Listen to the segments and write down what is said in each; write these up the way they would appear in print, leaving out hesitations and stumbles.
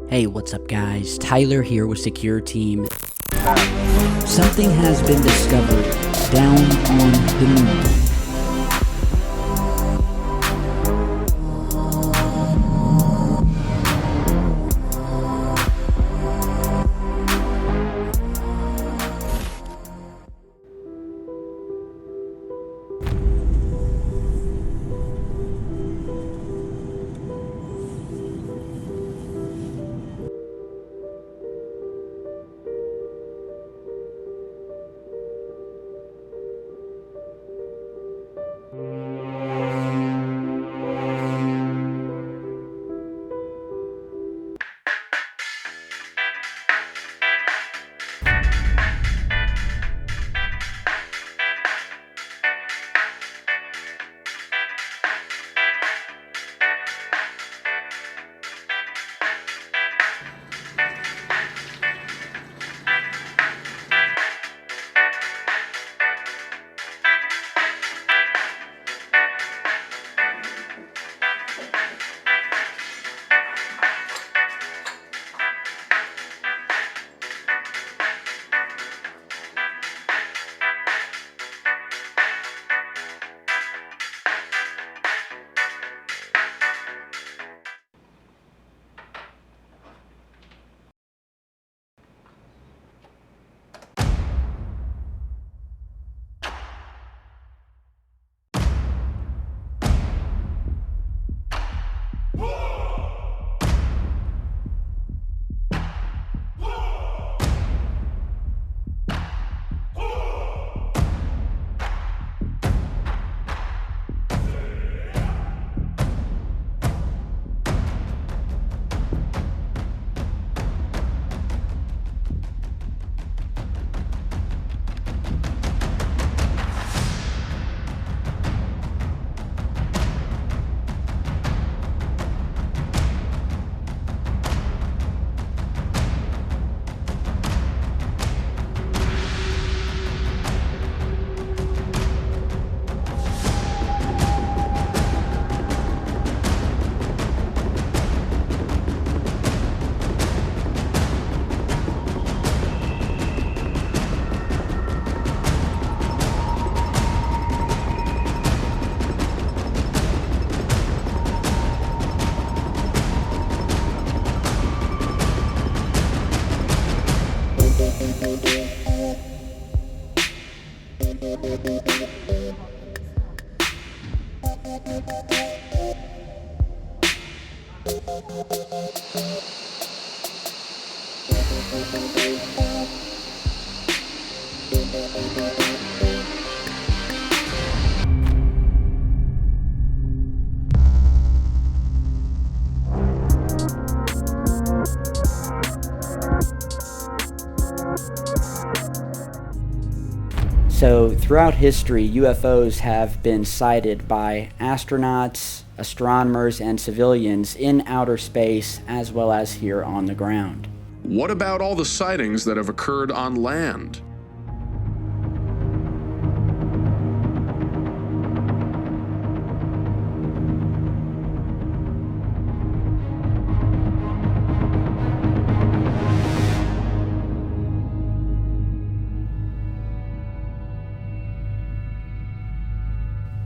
Hey, what's up guys? Tyler here with Secure Team. Something has been discovered down on the moon. So throughout history, UFOs have been sighted by astronauts, astronomers, and civilians in outer space as well as here on the ground. What about all the sightings that have occurred on land?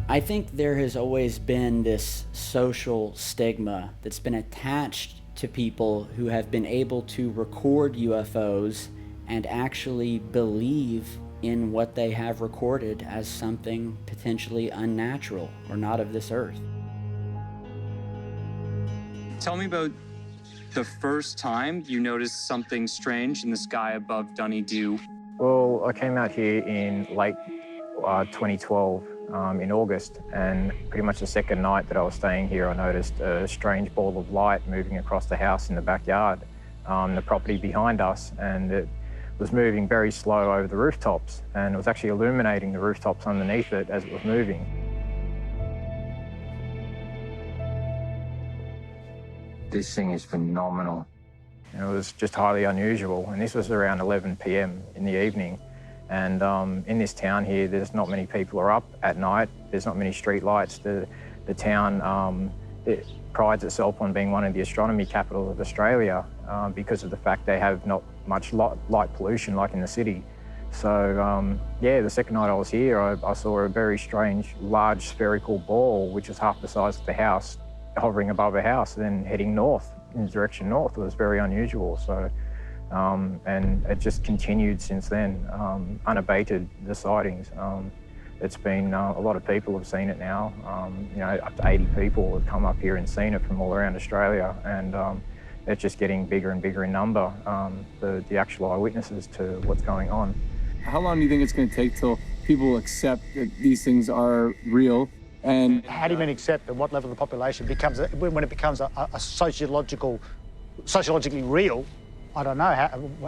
I think there has always been this social stigma that's been attached to people who have been able to record UFOs and actually believe in what they have recorded as something potentially unnatural or not of this earth. Tell me about the first time you noticed something strange in the sky above Dunedoo. Well, I came out here in late 2012 in August, and pretty much the second night that I was staying here, I noticed a strange ball of light moving across the house in the backyard, the property behind us, and it was moving very slow over the rooftops, and it was actually illuminating the rooftops underneath it as it was moving. This thing is phenomenal. And it was just highly unusual, and this was around 11 p.m. in the evening. And in this town here, there's not many people are up at night. There's not many street lights. The town it prides itself on being one of the astronomy capitals of Australia because of the fact they have not much light pollution like in the city. So yeah, the second night I was here, I saw a very strange, large spherical ball, which is half the size of the house, hovering above a house, then heading north, in the direction north. It was very unusual. So, and it just continued since then, unabated, the sightings. It's been, a lot of people have seen it now. You know, up to 80 people have come up here and seen it from all around Australia, and it's just getting bigger and bigger in number, the actual eyewitnesses to what's going on. How long do you think it's going to take till people accept that these things are real? And how do you mean accept at what level of the population becomes, when it becomes a sociologically real? I don't know.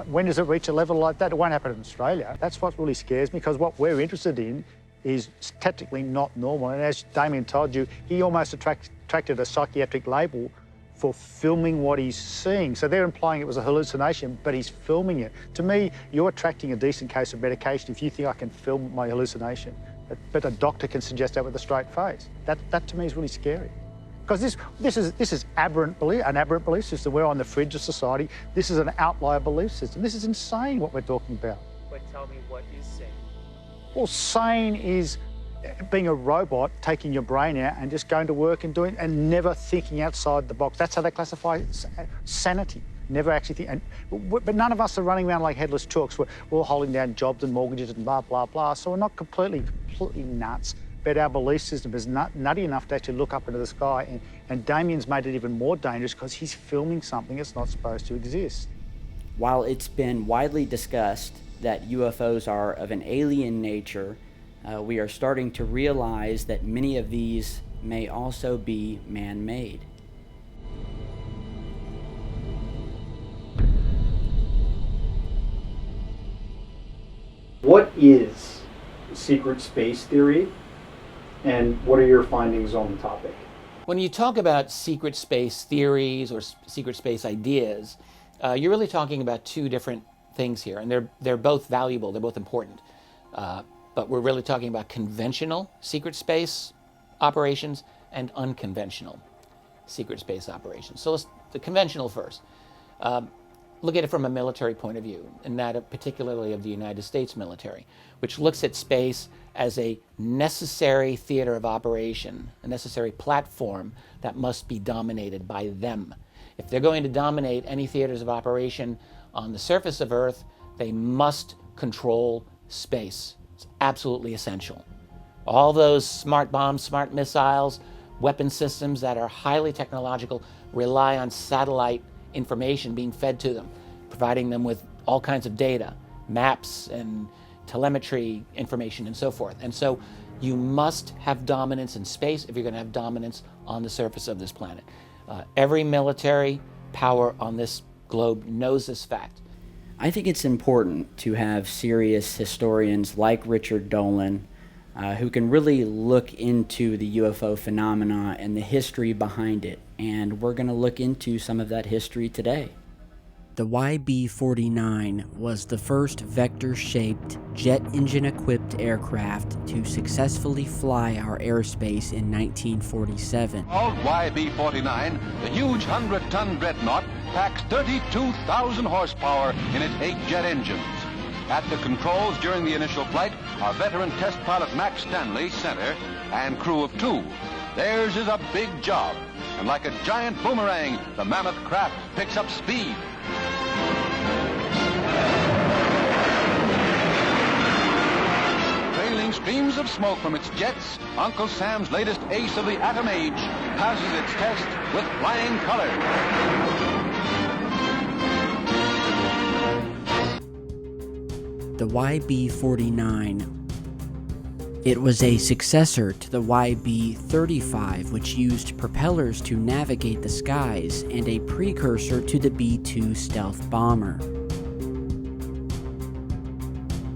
When does it reach a level like that? It won't happen in Australia. That's what really scares me, because what we're interested in is technically not normal. And as Damien told you, he almost attracted a psychiatric label for filming what he's seeing. So they're implying it was a hallucination, but he's filming it. To me, you're attracting a decent case of medication if you think I can film my hallucination. But a doctor can suggest that with a straight face. That to me is really scary. Because this is aberrant belief, an aberrant belief system. We're on the fringe of society. This is an outlier belief system. This is insane what we're talking about. But tell me, what is sane? Well, sane is being a robot, taking your brain out and just going to work and doing, and never thinking outside the box. That's how they classify sanity. Never actually think. But none of us are running around like headless chooks. We're all holding down jobs and mortgages and blah, blah, blah. So we're not completely nuts. But our belief system is nutty enough to actually look up into the sky. And Damien's made it even more dangerous because he's filming something that's not supposed to exist. While it's been widely discussed that UFOs are of an alien nature, we are starting to realize that many of these may also be man-made. What is secret space theory, and what are your findings on the topic? When you talk about secret space theories or secret space ideas, you're really talking about two different things here, and they're both valuable, they're both important. But we're really talking about conventional secret space operations and unconventional secret space operations. So let's the conventional first. Look at it from a military point of view, and that particularly of the United States military, which looks at space as a necessary theater of operation, a necessary platform that must be dominated by them. If they're going to dominate any theaters of operation on the surface of Earth, they must control space. It's absolutely essential. All those smart bombs, smart missiles, weapon systems that are highly technological rely on satellite information being fed to them, providing them with all kinds of data, maps and telemetry information and so forth. And so you must have dominance in space if you're going to have dominance on the surface of this planet. Every military power on this globe knows this fact. I think it's important to have serious historians like Richard Dolan who can really look into the UFO phenomena and the history behind it. And we're going to look into some of that history today. The YB-49 was the first vector-shaped, jet engine-equipped aircraft to successfully fly our airspace in 1947. Called YB-49, the huge 100-ton dreadnought packs 32,000 horsepower in its 8 jet engines. At the controls during the initial flight are veteran test pilot Max Stanley, center, and crew of 2. Theirs is a big job, and like a giant boomerang, the mammoth craft picks up speed. Trailing streams of smoke from its jets, Uncle Sam's latest ace of the atom age passes its test with flying colors. The YB-49. It was a successor to the YB-35, which used propellers to navigate the skies, and a precursor to the B-2 stealth bomber.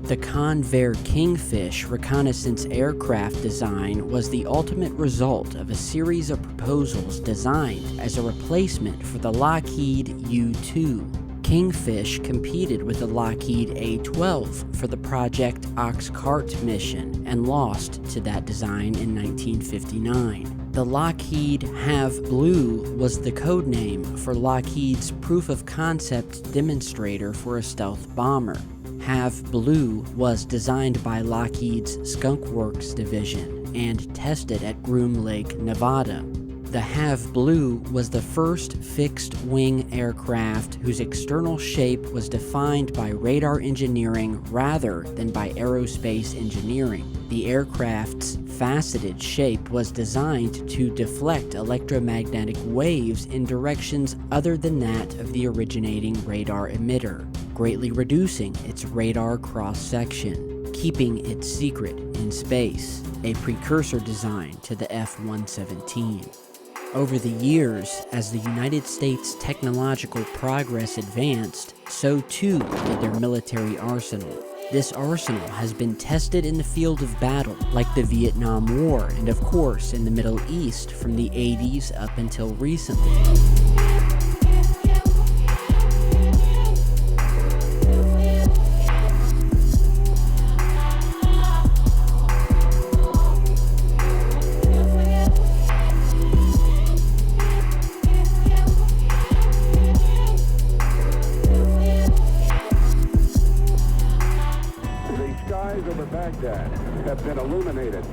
The Convair Kingfish reconnaissance aircraft design was the ultimate result of a series of proposals designed as a replacement for the Lockheed U-2. Kingfish competed with the Lockheed A-12 for the Project Oxcart mission and lost to that design in 1959. The Lockheed HAV Blue was the code name for Lockheed's proof-of-concept demonstrator for a stealth bomber. HAV Blue was designed by Lockheed's Skunk Works division and tested at Groom Lake, Nevada. The HAV Blue was the first fixed-wing aircraft whose external shape was defined by radar engineering rather than by aerospace engineering. The aircraft's faceted shape was designed to deflect electromagnetic waves in directions other than that of the originating radar emitter, greatly reducing its radar cross-section, keeping it secret in space, a precursor design to the F-117. Over the years, as the United States' technological progress advanced, so too did their military arsenal. This arsenal has been tested in the field of battle, like the Vietnam War, and of course in the Middle East from the 80s up until recently. Over Baghdad have been illuminated.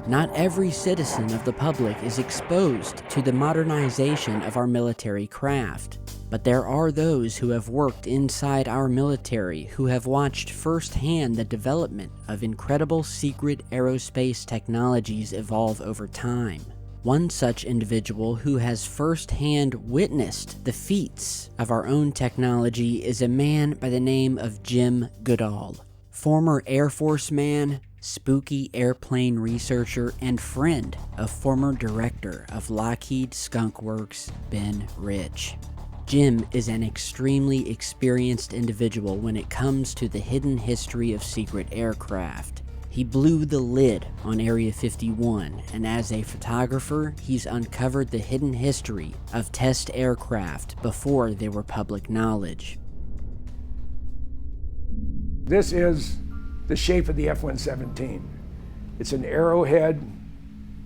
Not every citizen of the public is exposed to the modernization of our military craft, but there are those who have worked inside our military who have watched firsthand the development of incredible secret aerospace technologies evolve over time. One such individual who has firsthand witnessed the feats of our own technology is a man by the name of Jim Goodall, former Air Force man, spooky airplane researcher, and friend of former director of Lockheed Skunk Works, Ben Rich. Jim is an extremely experienced individual when it comes to the hidden history of secret aircraft. He blew the lid on Area 51, and as a photographer, he's uncovered the hidden history of test aircraft before they were public knowledge. This is the shape of the F-117. It's an arrowhead.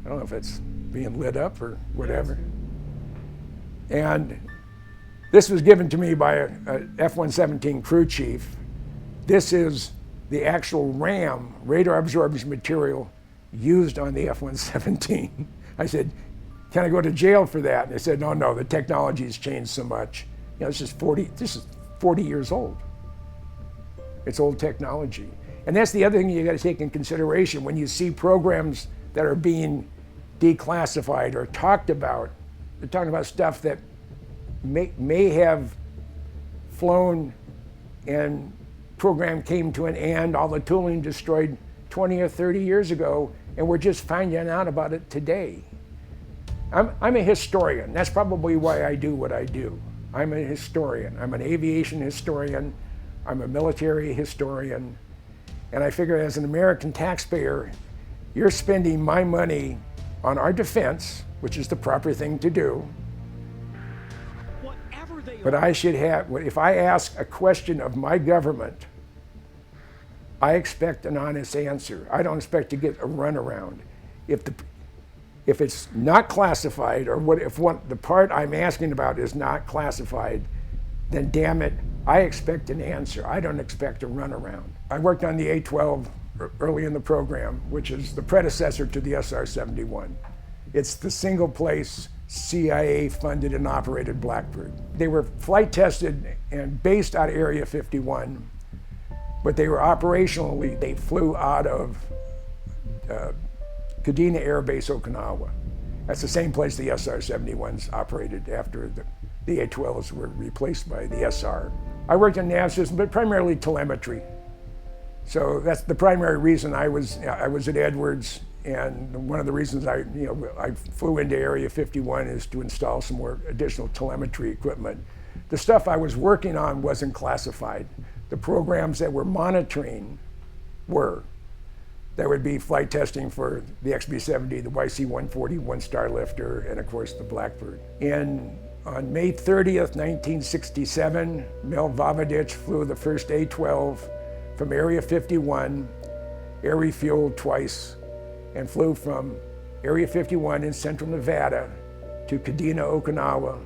I don't know if it's being lit up or whatever. And this was given to me by a F-117 crew chief. This is the actual RAM, radar absorbing material, used on the F-117. I said, can I go to jail for that? And they said, no, the technology's changed so much. You know, this is 40 years old. It's old technology. And that's the other thing you got to take in consideration when you see programs that are being declassified or talked about. They're talking about stuff that may have flown and program came to an end, all the tooling destroyed 20 or 30 years ago, and we're just finding out about it today. I'm a historian. That's probably why I do what I do. I'm a historian. I'm an aviation historian. I'm a military historian. And I figure as an American taxpayer, you're spending my money on our defense, which is the proper thing to do. But I should have, if I ask a question of my government, I expect an honest answer. I don't expect to get a runaround. If it's not classified, or if the part I'm asking about is not classified, then damn it, I expect an answer. I don't expect a runaround. I worked on the A-12 early in the program, which is the predecessor to the SR-71. It's the single place CIA funded and operated Blackbird. They were flight tested and based out of Area 51, but they were operationally, they flew out of Kadena Air Base, Okinawa. That's the same place the SR-71s operated after the A-12s were replaced by the SR. I worked in nav systems, but primarily telemetry. So that's the primary reason I was at Edwards, and one of the reasons I flew into Area 51 is to install some more additional telemetry equipment. The stuff I was working on wasn't classified. The programs that were monitoring were. That would be flight testing for the XB-70, the YC-140 one-star lifter, and of course the Blackbird. On May 30th, 1967, Mel Vavadich flew the first A-12 from Area 51, air refueled twice, and flew from Area 51 in central Nevada to Kadena, Okinawa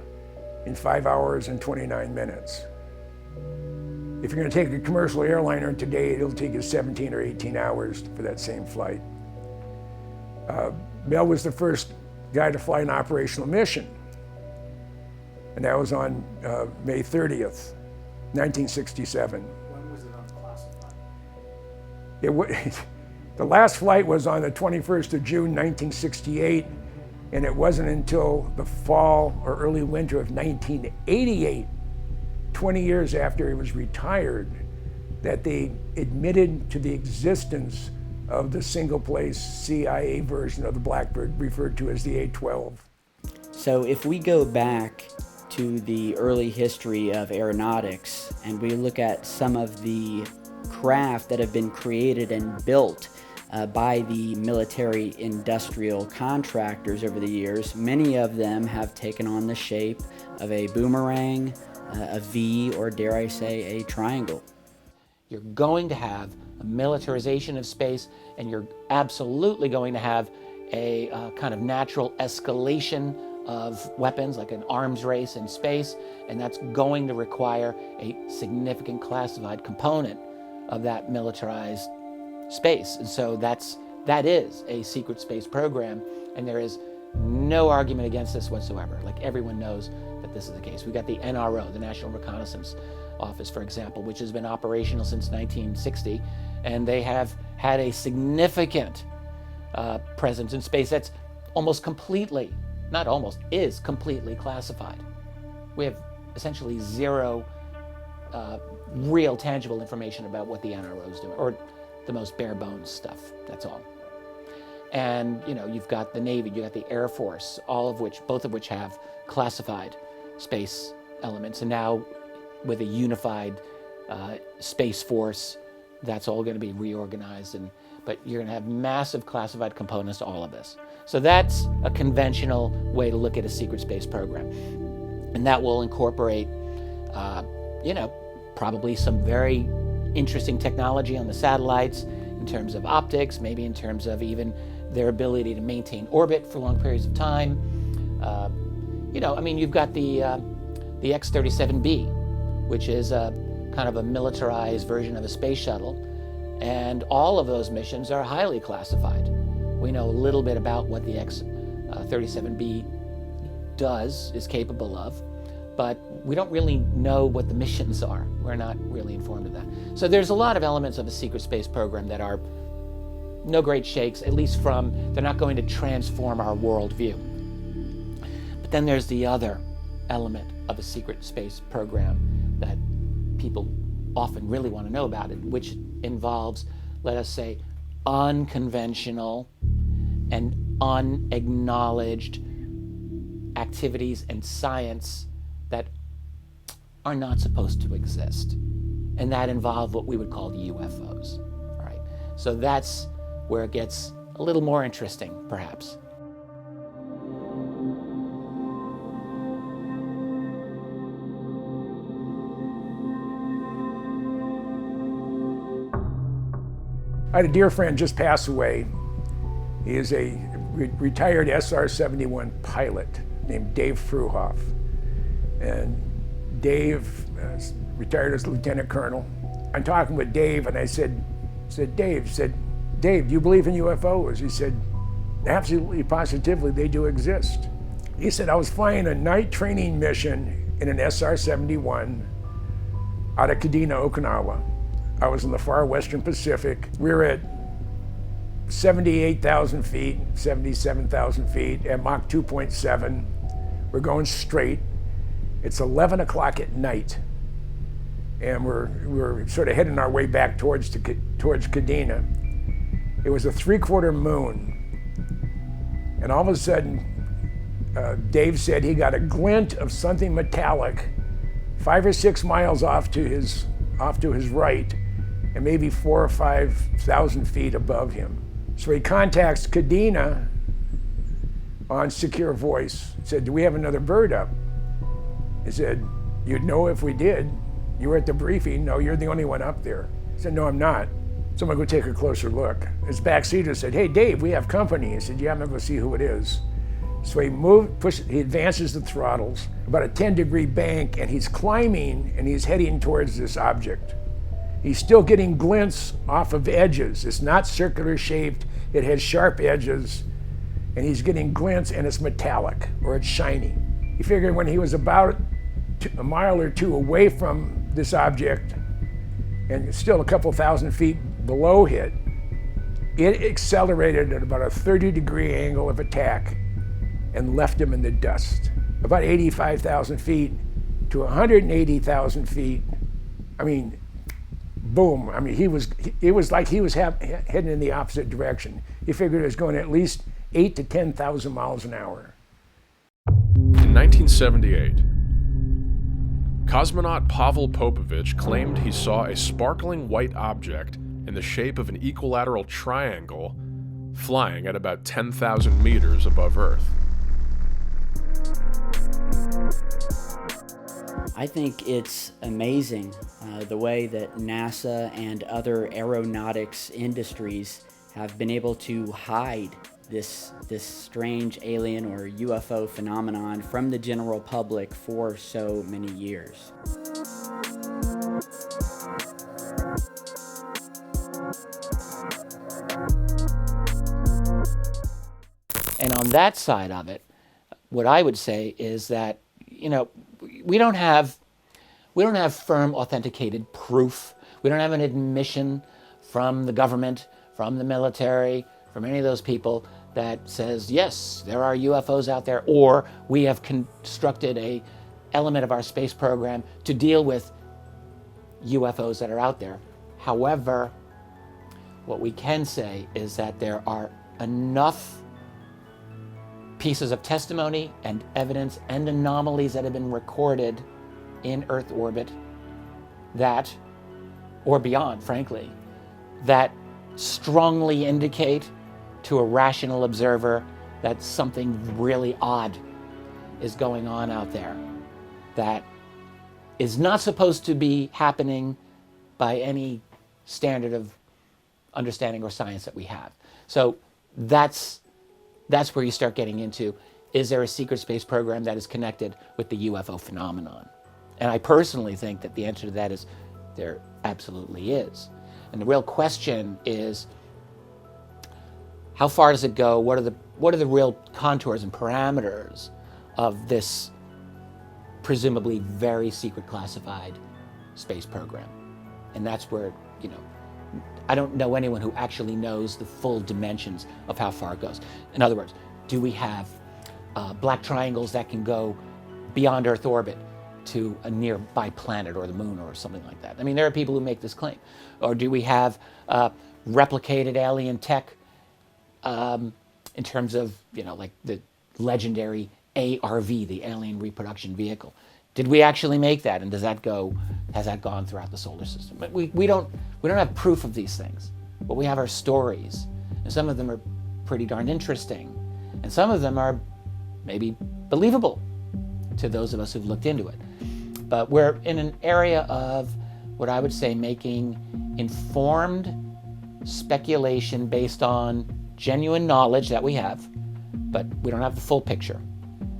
in 5 hours and 29 minutes. If you're going to take a commercial airliner today, it'll take you 17 or 18 hours for that same flight. Mel was the first guy to fly an operational mission, and that was on May 30th, 1967. When was it unclassified? The last flight was on the 21st of June, 1968, and it wasn't until the fall or early winter of 1988, 20 years after he was retired, that they admitted to the existence of the single-place CIA version of the Blackbird, referred to as the A-12. So if we go back to the early history of aeronautics and we look at some of the craft that have been created and built by the military industrial contractors over the years, many of them have taken on the shape of a boomerang, a V, or dare I say, a triangle. You're going to have a militarization of space, and you're absolutely going to have a kind of natural escalation of weapons, like an arms race in space, and that's going to require a significant classified component of that militarized space. And so that is a secret space program, and there is no argument against this whatsoever. Like, everyone knows that this is the case. We've got the NRO, the National Reconnaissance Office, for example, which has been operational since 1960, and they have had a significant presence in space that's almost completely, not almost, is completely classified. We have essentially zero real tangible information about what the NRO is doing, or the most bare bones stuff, that's all. And you've got the Navy, you've got the Air Force, both of which have classified space elements, and now with a unified Space Force, that's all going to be reorganized, but you're going to have massive classified components to all of this. So that's a conventional way to look at a secret space program, and that will incorporate probably some very interesting technology on the satellites in terms of optics, maybe in terms of even their ability to maintain orbit for long periods of time. You've got the X-37B, which is a kind of a militarized version of a space shuttle, and all of those missions are highly classified. We know a little bit about what the X-37B is capable of, but we don't really know what the missions are. We're not really informed of that. So there's a lot of elements of a secret space program that are no great shakes, at least they're not going to transform our worldview. But then there's the other element of a secret space program that people often really want to know about, it, which involves, let us say, unconventional and unacknowledged activities and science that are not supposed to exist, and that involve what we would call UFOs. All right, so that's where it gets a little more interesting, perhaps. I had a dear friend just pass away. He is a retired SR-71 pilot named Dave Fruhoff. And Dave retired as lieutenant colonel. I'm talking with Dave, and I said, Dave, do you believe in UFOs? He said, absolutely, positively, they do exist. He said, I was flying a night training mission in an SR-71 out of Kadena, Okinawa. I was in the far western Pacific. We were at 78,000 feet, 77,000 feet at Mach 2.7. We're going straight. It's 11 o'clock at night. And we're sort of heading our way back towards Kadena. It was a 3/4 moon. And all of a sudden, Dave said he got a glint of something metallic 5 or 6 miles off to his right, and maybe 4,000 or 5,000 feet above him. So he contacts Kadena on secure voice. Said, "Do we have another bird up?" He said, "You'd know if we did. You were at the briefing. No, you're the only one up there." He said, "No, I'm not." So I'm gonna go take a closer look. His backseater said, "Hey, Dave, we have company." He said, "Yeah, I'm gonna go see who it is." So he advances the throttles, about a 10-degree bank, and he's climbing and he's heading towards this object. He's still getting glints off of edges. It's not circular shaped, it has sharp edges, and he's getting glints, and it's metallic, or it's shiny. He figured when he was about a mile or two away from this object, and still a couple thousand feet below it accelerated at about a 30-degree angle of attack and left him in the dust. About 85,000 feet to 180,000 feet. I mean, boom. I mean, it was like he was heading in the opposite direction. He figured it was going at least 8,000 to 10,000 miles an hour. In 1978, cosmonaut Pavel Popovich claimed he saw a sparkling white object in the shape of an equilateral triangle flying at about 10,000 meters above Earth. I think it's amazing the way that NASA and other aeronautics industries have been able to hide this strange alien or UFO phenomenon from the general public for so many years. And on that side of it, what I would say is that, you know, we don't have firm authenticated proof. We don't have an admission from the government, from the military, from any of those people that says, yes, there are UFOs out there, or we have constructed a element of our space program to deal with UFOs that are out there. However, what we can say is that there are enough pieces of testimony and evidence and anomalies that have been recorded in Earth orbit that, or beyond, frankly, that strongly indicate to a rational observer that something really odd is going on out there that is not supposed to be happening by any standard of understanding or science that we have. So that's where you start getting into, is there a secret space program that is connected with the UFO phenomenon? And I personally think that the answer to that is there absolutely is. And the real question is, how far does it go? What are the real contours and parameters of this presumably very secret classified space program? And that's where, you know, I don't know anyone who actually knows the full dimensions of how far it goes. In other words, do we have black triangles that can go beyond Earth orbit to a nearby planet or the moon or something like that? I mean, there are people who make this claim. Or do we have replicated alien tech in terms of, you know, like the legendary ARV, the Alien Reproduction Vehicle? Did we actually make that, and has that gone throughout the solar system? But we don't have proof of these things, but we have our stories, and some of them are pretty darn interesting, and some of them are maybe believable to those of us who've looked into it. But we're in an area of what I would say making informed speculation based on genuine knowledge that we have, but we don't have the full picture.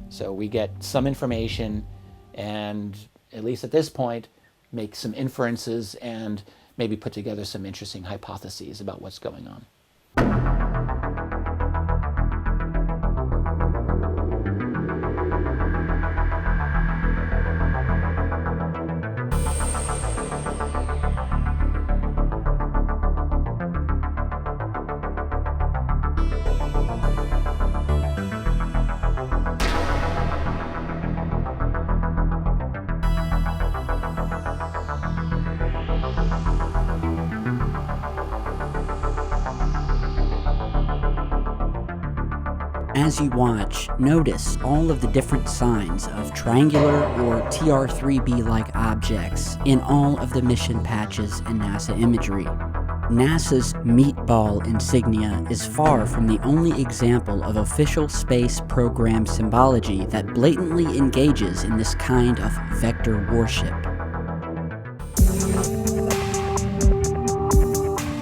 So we get some information and, at least at this point, make some inferences and maybe put together some interesting hypotheses about what's going on. as you watch, notice all of the different signs of triangular or Tr3b-like objects in all of the mission patches and NASA imagery. NASA's meatball insignia is far from the only example of official space program symbology that blatantly engages in this kind of vector warship.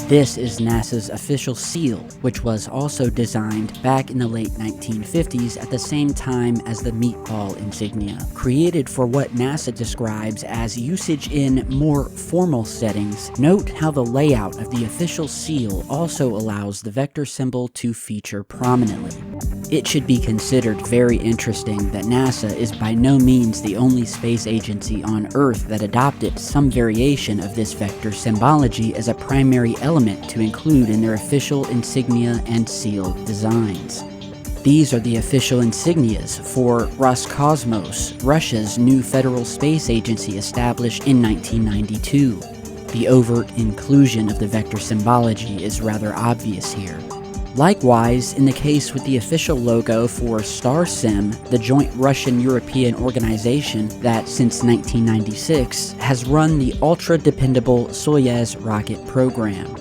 This is NASA's official seal, which was also designed back in the late 1950s at the same time as the meatball insignia. Created for what NASA describes as usage in more formal settings, note how the layout of the official seal also allows the vector symbol to feature prominently. It should be considered very interesting that NASA is by no means the only space agency on Earth that adopted some variation of this vector symbology as a primary element to include in their official insignia and seal designs. These are the official insignias for Roscosmos, Russia's new federal space agency established in 1992. The overt inclusion of the vector symbology is rather obvious here. Likewise, in the case with the official logo for StarSim, the joint Russian-European organization that, since 1996, has run the ultra-dependable Soyuz rocket program.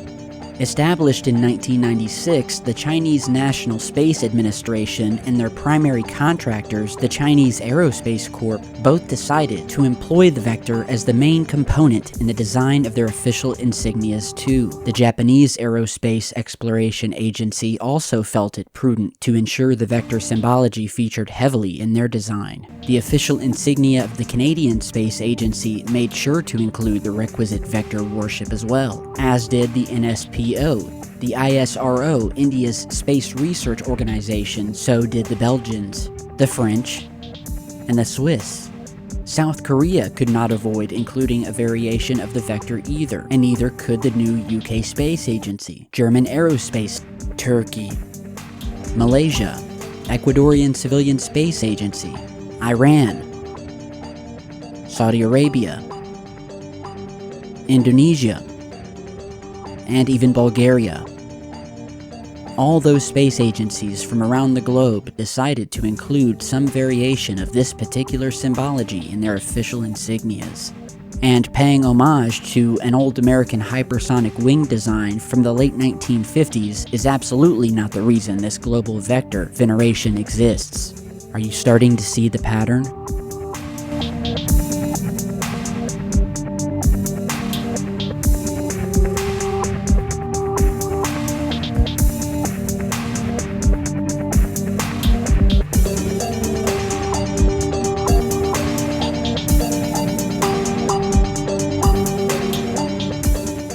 Established in 1996, the Chinese National Space Administration and their primary contractors, the Chinese Aerospace Corp, both decided to employ the vector as the main component in the design of their official insignias too. The Japanese Aerospace Exploration Agency also felt it prudent to ensure the vector symbology featured heavily in their design. The official insignia of the Canadian Space Agency made sure to include the requisite vector warship as well, as did the NSPO. The ISRO, India's space research organization, so did the Belgians, the French, and the Swiss. South Korea could not avoid including a variation of the vector either, and neither could the new UK Space Agency, German Aerospace, Turkey, Malaysia, Ecuadorian Civilian Space Agency, Iran, Saudi Arabia, Indonesia, and even Bulgaria. All those space agencies from around the globe decided to include some variation of this particular symbology in their official insignias. And paying homage to an old American hypersonic wing design from the late 1950s is absolutely not the reason this global vector veneration exists. Are you starting to see the pattern?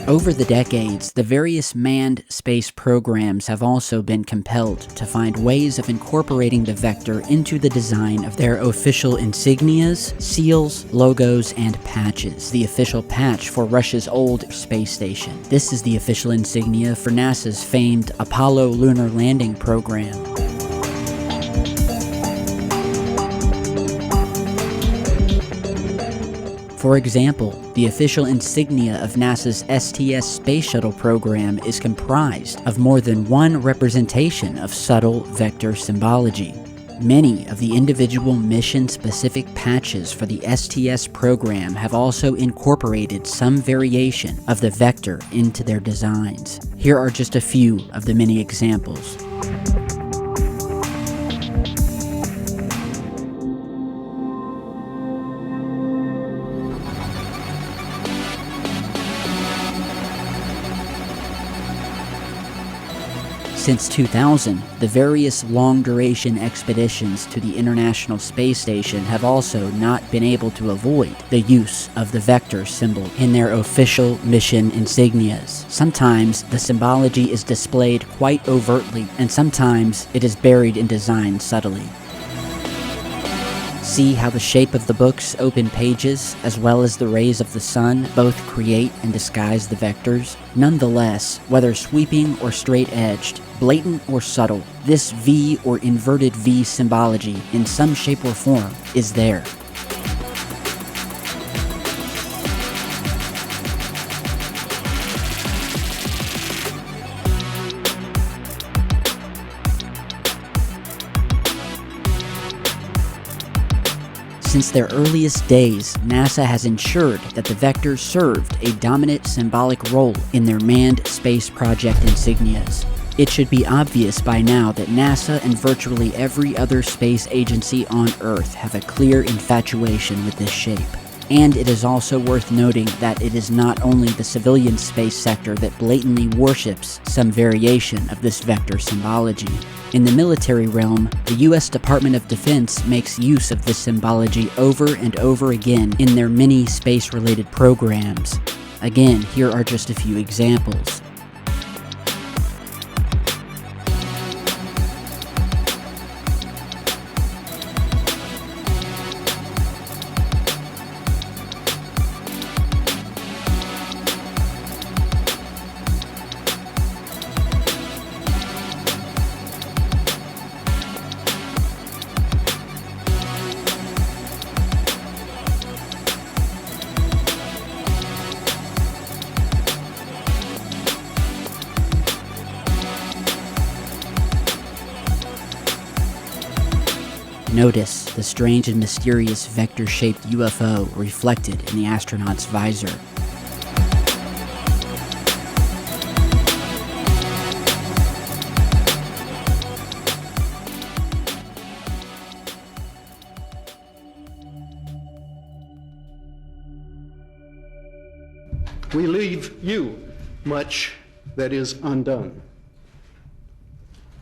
Over the decades, the various manned space programs have also been compelled to find ways of incorporating the vector into the design of their official insignias, seals, logos, and patches. The official patch for Russia's old space station. This is the official insignia for NASA's famed Apollo lunar landing program. For example, the official insignia of NASA's STS space shuttle program is comprised of more than one representation of subtle vector symbology. Many of the individual mission-specific patches for the STS program have also incorporated some variation of the vector into their designs. Here are just a few of the many examples. Since 2000, the various long-duration expeditions to the International Space Station have also not been able to avoid the use of the vector symbol in their official mission insignias. Sometimes the symbology is displayed quite overtly, and sometimes it is buried in design subtly. See how the shape of the book's open pages, as well as the rays of the sun, both create and disguise the vectors? Nonetheless, whether sweeping or straight-edged, blatant or subtle, this V or inverted V symbology, in some shape or form, is there. Since their earliest days, NASA has ensured that the vectors served a dominant symbolic role in their manned space project insignias. It should be obvious by now that NASA and virtually every other space agency on Earth have a clear infatuation with this shape. And it is also worth noting that it is not only the civilian space sector that blatantly worships some variation of this vector symbology. In the military realm, the US Department of Defense makes use of this symbology over and over again in their many space-related programs. Again, here are just a few examples. Notice the strange and mysterious vector-shaped UFO reflected in the astronaut's visor. We leave you much that is undone.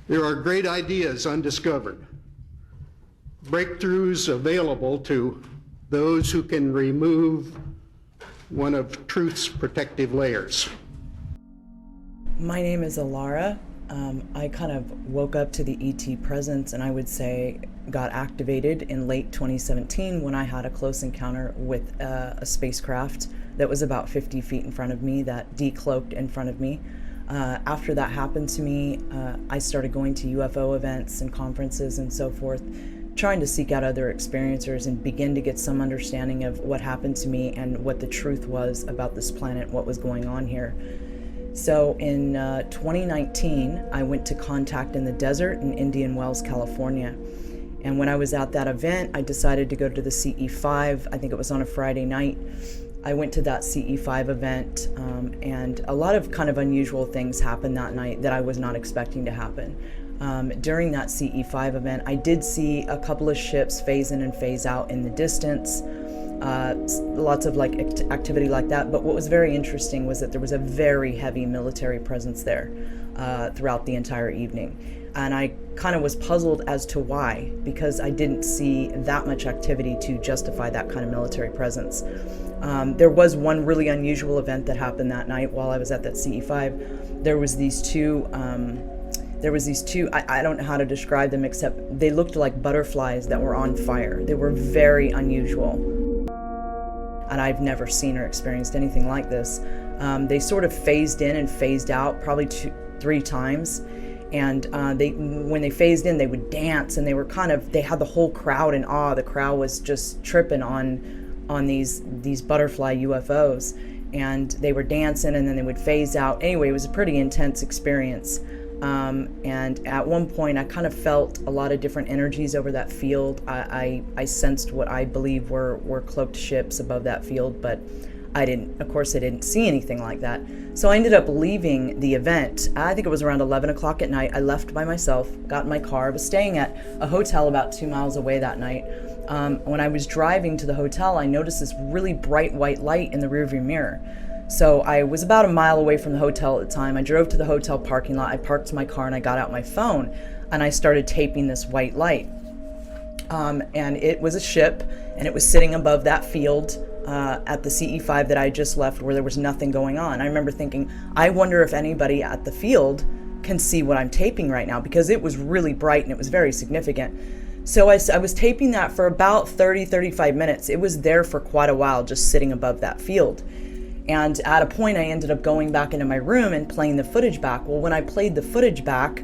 There are great ideas undiscovered, breakthroughs available to those who can remove one of truth's protective layers. My name is Alara. I kind of woke up to the ET presence, and I would say got activated in late 2017 when I had a close encounter with a spacecraft that was about 50 feet in front of me, that decloaked in front of me. After that happened to me, I started going to UFO events and conferences and so forth, trying to seek out other experiencers and begin to get some understanding of what happened to me and what the truth was about this planet, what was going on here. So in 2019, I went to Contact in the Desert in Indian Wells, California. And when I was at that event, I decided to go to the CE5. I think it was on a Friday night. I went to that CE5 event, and a lot of kind of unusual things happened that night that I was not expecting to happen. During that CE5 event, I did see a couple of ships phase in and phase out in the distance, lots of like activity like that. But what was very interesting was that there was a very heavy military presence there throughout the entire evening. And I kind of was puzzled as to why, because I didn't see that much activity to justify that kind of military presence. There was one really unusual event that happened that night while I was at that CE5. There was these two, I don't know how to describe them, except they looked like butterflies that were on fire. They were very unusual. And I've never seen or experienced anything like this. They sort of phased in and phased out probably 3 times. And when they phased in, they would dance, and they had the whole crowd in awe. The crowd was just tripping on these butterfly UFOs, and they were dancing, and then they would phase out. Anyway, it was a pretty intense experience. And at one point, I kind of felt a lot of different energies over that field. I sensed what I believe were cloaked ships above that field, but I didn't see anything like that. So I ended up leaving the event. I think it was around 11 o'clock at night. I left by myself, got in my car. I was staying at a hotel about 2 miles away that night. When I was driving to the hotel, I noticed this really bright white light in the rearview mirror. So I was about a mile away from the hotel at the time. I drove to the hotel parking lot. I parked my car and I got out my phone and I started taping this white light. And it was a ship, and it was sitting above that field at the CE5 that I just left, where there was nothing going on. I remember thinking, I wonder if anybody at the field can see what I'm taping right now, because it was really bright and it was very significant. So I was taping that for about 30-35 minutes. It was there for quite a while, just sitting above that field. And at a point, I ended up going back into my room and playing the footage back. Well, when I played the footage back,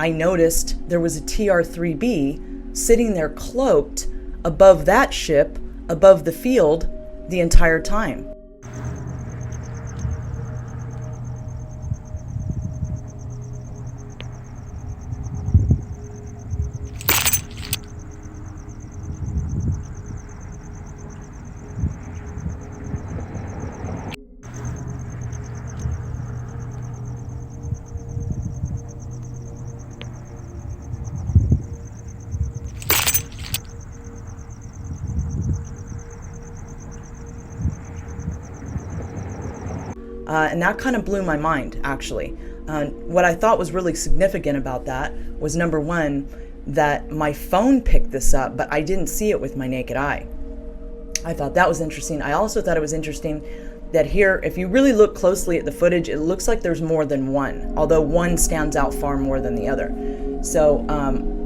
I noticed there was a Tr3b sitting there cloaked above that ship, above the field, the entire time. And that kind of blew my mind, actually. What I thought was really significant about that was, number one, that my phone picked this up, but I didn't see it with my naked eye. I thought that was interesting. I also thought it was interesting that here, if you really look closely at the footage, it looks like there's more than one, although one stands out far more than the other. So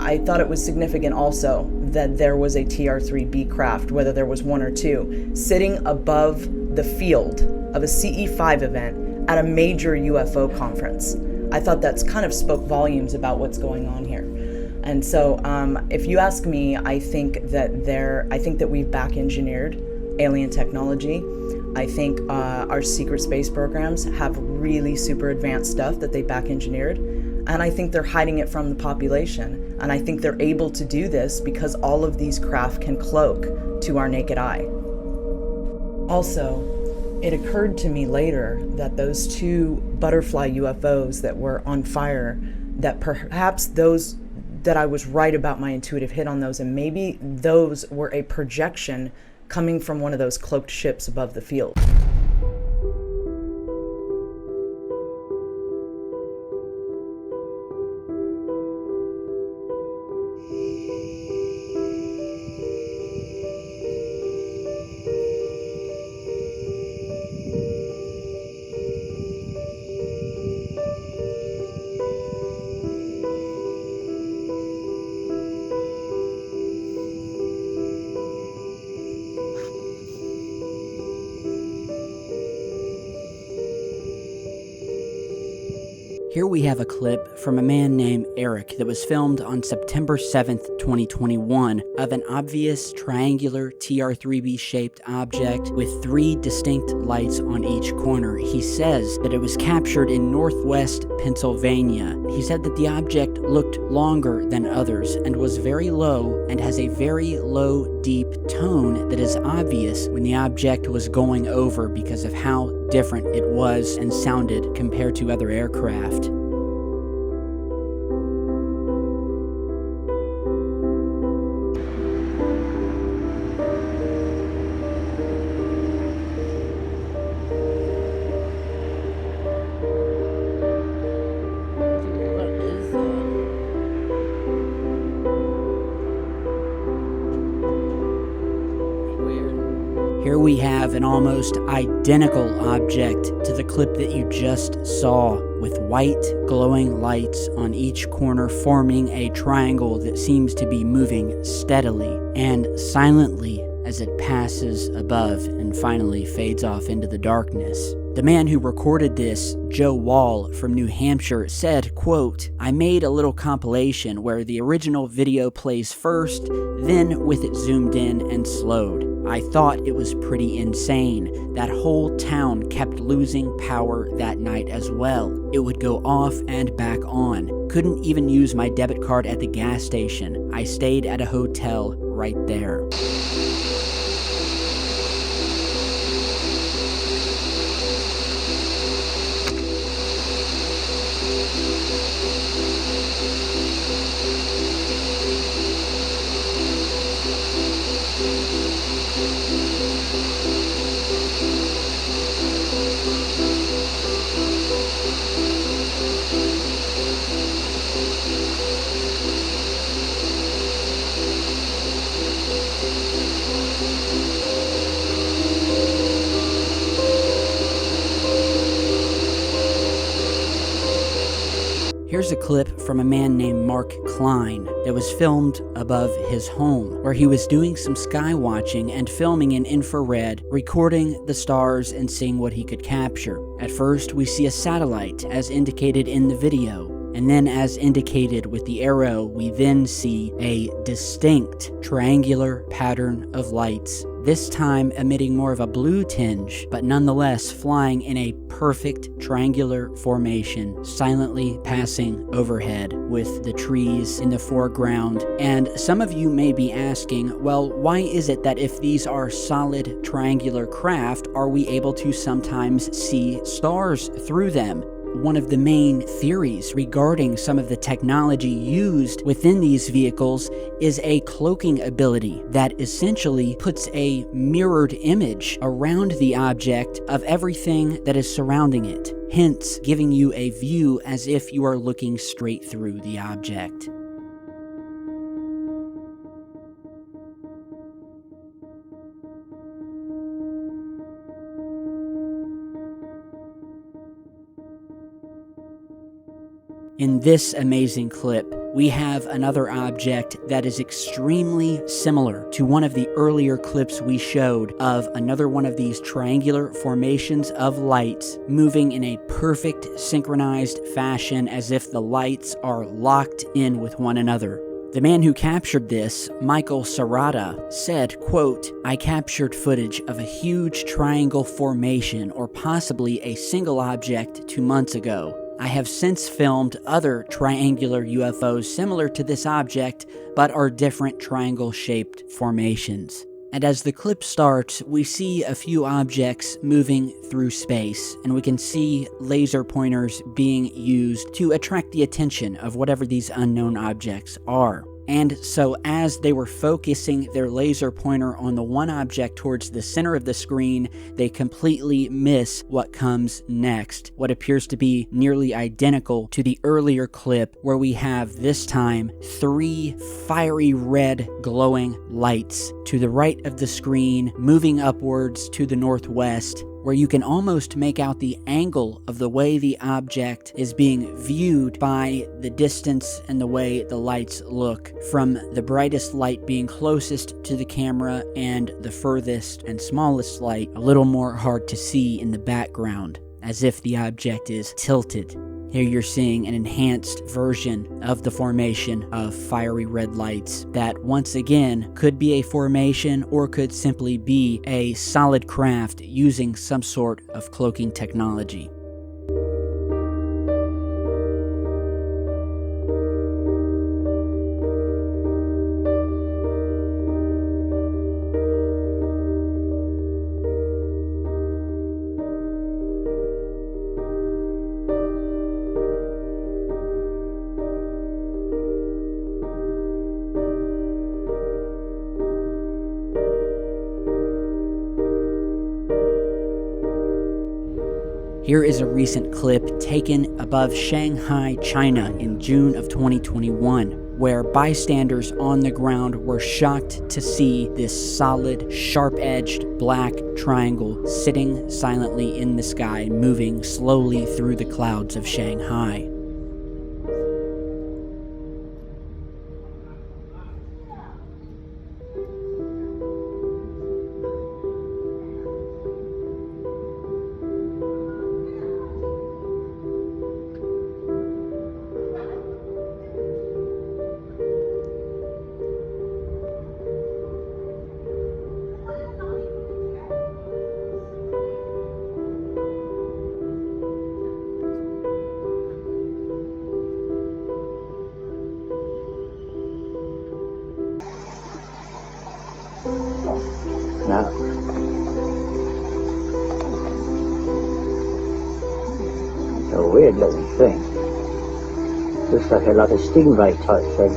I thought it was significant also that there was a Tr3b craft, whether there was one or two, sitting above the field of a CE5 event at a major UFO conference. I thought that's kind of spoke volumes about what's going on here. And so if you ask me, I think that we've back-engineered alien technology. I think our secret space programs have really super advanced stuff that they back-engineered. And I think they're hiding it from the population. And I think they're able to do this because all of these craft can cloak to our naked eye. Also, it occurred to me later that those two butterfly UFOs that were on fire, that perhaps those, that I was right about my intuitive hit on those, and maybe those were a projection coming from one of those cloaked ships above the field. Here we have a clip from a man named Eric that was filmed on September 7th, 2021, of an obvious triangular Tr3b shaped object with 3 distinct lights on each corner. He says that it was captured in northwest Pennsylvania. He said that the object looked longer than others and was very low and has a very low, deep tone that is obvious when the object was going over because of how different it was and sounded compared to other aircraft. Here we have an almost identical object to the clip that you just saw, with white glowing lights on each corner forming a triangle that seems to be moving steadily and silently as it passes above and finally fades off into the darkness. The man who recorded this, Joe Wall from New Hampshire, said, quote, "I made a little compilation where the original video plays first, then with it zoomed in and slowed. I thought it was pretty insane. That whole town kept losing power that night as well. It would go off and back on. Couldn't even use my debit card at the gas station. I stayed at a hotel right there." Here's a clip from a man named Mark Klein that was filmed above his home, where he was doing some sky watching and filming in infrared, recording the stars and seeing what he could capture. At first, we see a satellite as indicated in the video, and then as indicated with the arrow, we then see a distinct triangular pattern of lights, this time emitting more of a blue tinge, but nonetheless flying in a perfect triangular formation, silently passing overhead with the trees in the foreground. And some of you may be asking, well, why is it that if these are solid triangular craft, are we able to sometimes see stars through them? one of the main theories regarding some of the technology used within these vehicles is a cloaking ability that essentially puts a mirrored image around the object of everything that is surrounding it, hence giving you a view as if you are looking straight through the object. In this amazing clip, we have another object that is extremely similar to one of the earlier clips we showed of another one of these triangular formations of lights moving in a perfect synchronized fashion as if the lights are locked in with one another. The man who captured this, Michael Serrata, said, quote, "I captured footage of a huge triangle formation or possibly a single object 2 months ago. I have since filmed other triangular UFOs similar to this object, but are different triangle-shaped formations." And as the clip starts, we see a few objects moving through space, and we can see laser pointers being used to attract the attention of whatever these unknown objects are. And so as they were focusing their laser pointer on the one object towards the center of the screen, they completely miss what comes next, what appears to be nearly identical to the earlier clip where we have this time 3 fiery red glowing lights to the right of the screen moving upwards to the northwest, where you can almost make out the angle of the way the object is being viewed by the distance and the way the lights look, from the brightest light being closest to the camera and the furthest and smallest light a little more hard to see in the background, as if the object is tilted. Here you're seeing an enhanced version of the formation of fiery red lights that once again could be a formation or could simply be a solid craft using some sort of cloaking technology. Here is a recent clip taken above Shanghai, China in June of 2021, where bystanders on the ground were shocked to see this solid, sharp-edged black triangle sitting silently in the sky, moving slowly through the clouds of Shanghai. Now, a weird looking thing. Looks like a stingray type thing.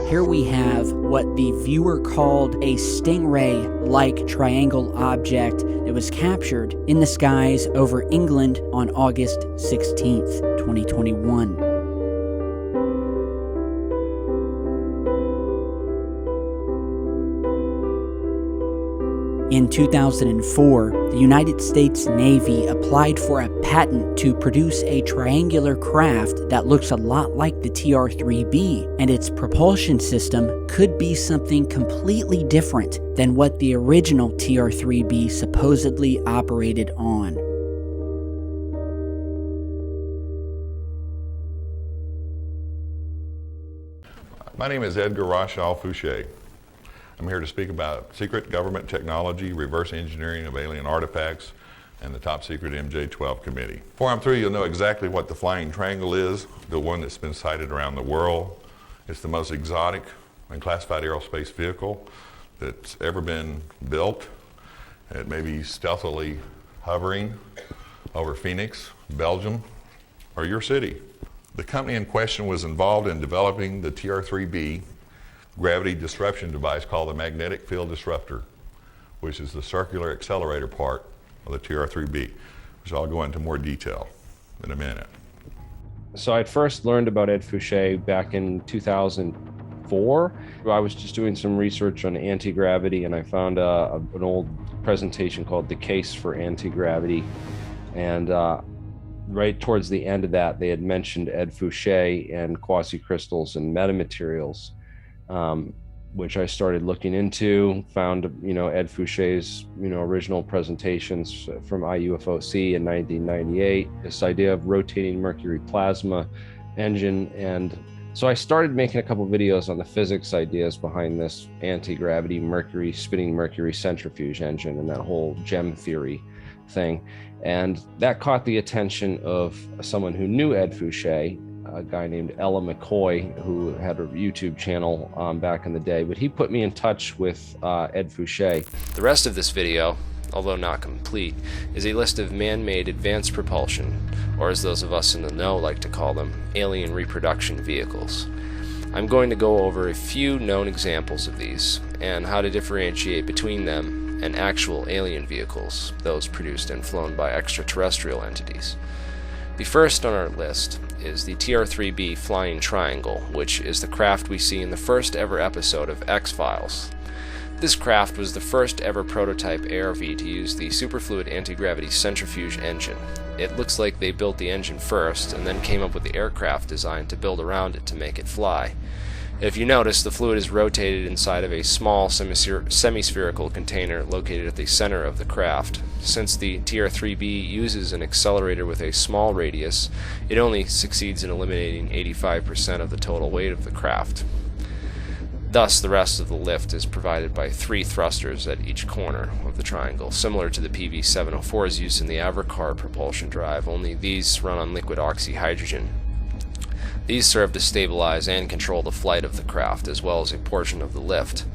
Here we have what the viewer called a stingray-like triangle object that was captured in the skies over England on August 16th, 2021. In 2004, the United States Navy applied for a patent to produce a triangular craft that looks a lot like the Tr3b, and its propulsion system could be something completely different than what the original Tr3b supposedly operated on. My name is Edgar Rachel Fouché. I'm here to speak about secret government technology, reverse engineering of alien artifacts, and the top secret MJ-12 committee. Before I'm through, you'll know exactly what the flying triangle is, the one that's been sighted around the world. It's the most exotic and classified aerospace vehicle that's ever been built. It may be stealthily hovering over Phoenix, Belgium, or your city. The company in question was involved in developing the Tr3b gravity disruption device called the magnetic field disruptor, which is the circular accelerator part of the Tr3b, which I'll go into more detail in a minute. So I first learned about Ed Fouché back in 2004. I was just doing some research on anti-gravity, and I found an old presentation called The Case for Anti-Gravity. And right towards the end of that, they had mentioned Ed Fouché and quasicrystals and metamaterials, which I started looking into, found, Ed Fouché's, original presentations from IUFOC in 1998, this idea of rotating mercury plasma engine. And so I started making a couple of videos on the physics ideas behind this anti-gravity spinning mercury centrifuge engine and that whole gem theory thing. And that caught the attention of someone who knew Ed Fouché, a guy named Ella McCoy, who had a YouTube channel back in the day, but he put me in touch with Ed Fouché. The rest of this video, although not complete, is a list of man-made advanced propulsion, or as those of us in the know like to call them, alien reproduction vehicles. I'm going to go over a few known examples of these, and how to differentiate between them and actual alien vehicles, those produced and flown by extraterrestrial entities. The first on our list is the Tr3b Flying Triangle, which is the craft we see in the first ever episode of X-Files. This craft was the first ever prototype ARV to use the superfluid anti-gravity centrifuge engine. It looks like they built the engine first and then came up with the aircraft design to build around it to make it fly. If you notice, the fluid is rotated inside of a small semi-spherical container located at the center of the craft. Since the Tr3b uses an accelerator with a small radius, it only succeeds in eliminating 85% of the total weight of the craft. Thus, the rest of the lift is provided by 3 thrusters at each corner of the triangle, similar to the PV-704's use in the Avrocar propulsion drive, only these run on liquid oxyhydrogen. These serve to stabilize and control the flight of the craft, as well as a portion of the lift.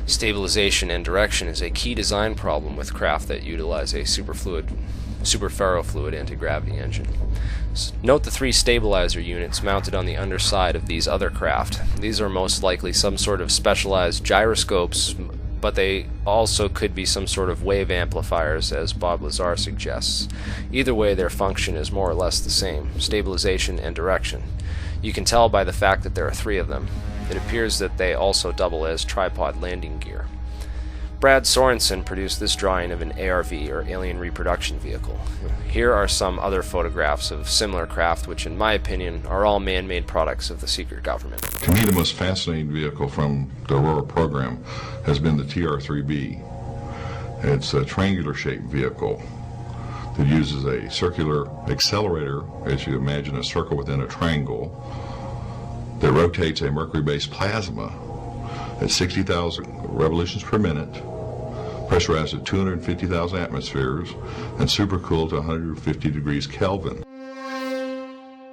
Stabilization and direction is a key design problem with craft that utilize a superferrofluid anti-gravity engine. Note the 3 stabilizer units mounted on the underside of these other craft. These are most likely some sort of specialized gyroscopes, but they also could be some sort of wave amplifiers, as Bob Lazar suggests. Either way, their function is more or less the same: stabilization and direction. You can tell by the fact that there are 3 of them. It appears that they also double as tripod landing gear. Brad Sorensen produced this drawing of an ARV, or alien reproduction vehicle. Here are some other photographs of similar craft, which in my opinion are all man-made products of the secret government. To me, the most fascinating vehicle from the Aurora program has been the Tr3b. It's a triangular-shaped vehicle that uses a circular accelerator, as you imagine a circle within a triangle, that rotates a mercury-based plasma at 60,000 revolutions per minute, pressurized at 250,000 atmospheres, and supercooled to 150 degrees Kelvin.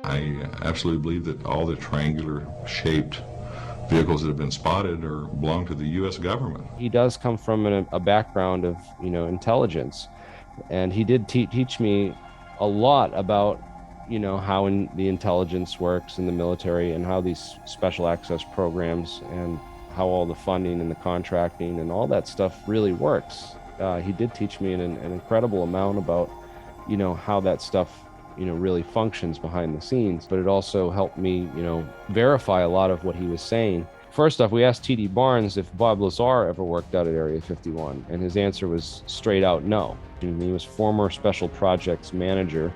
I absolutely believe that all the triangular-shaped vehicles that have been spotted belong to the U.S. government. He does come from a background of, intelligence. And he did teach me a lot about, how the intelligence works in the military, and how these special access programs and how all the funding and the contracting and all that stuff really works. He did teach me an incredible amount about, how that stuff, really functions behind the scenes. But it also helped me, verify a lot of what he was saying. First off, we asked T.D. Barnes if Bob Lazar ever worked out at Area 51, and his answer was straight out no. He was former special projects manager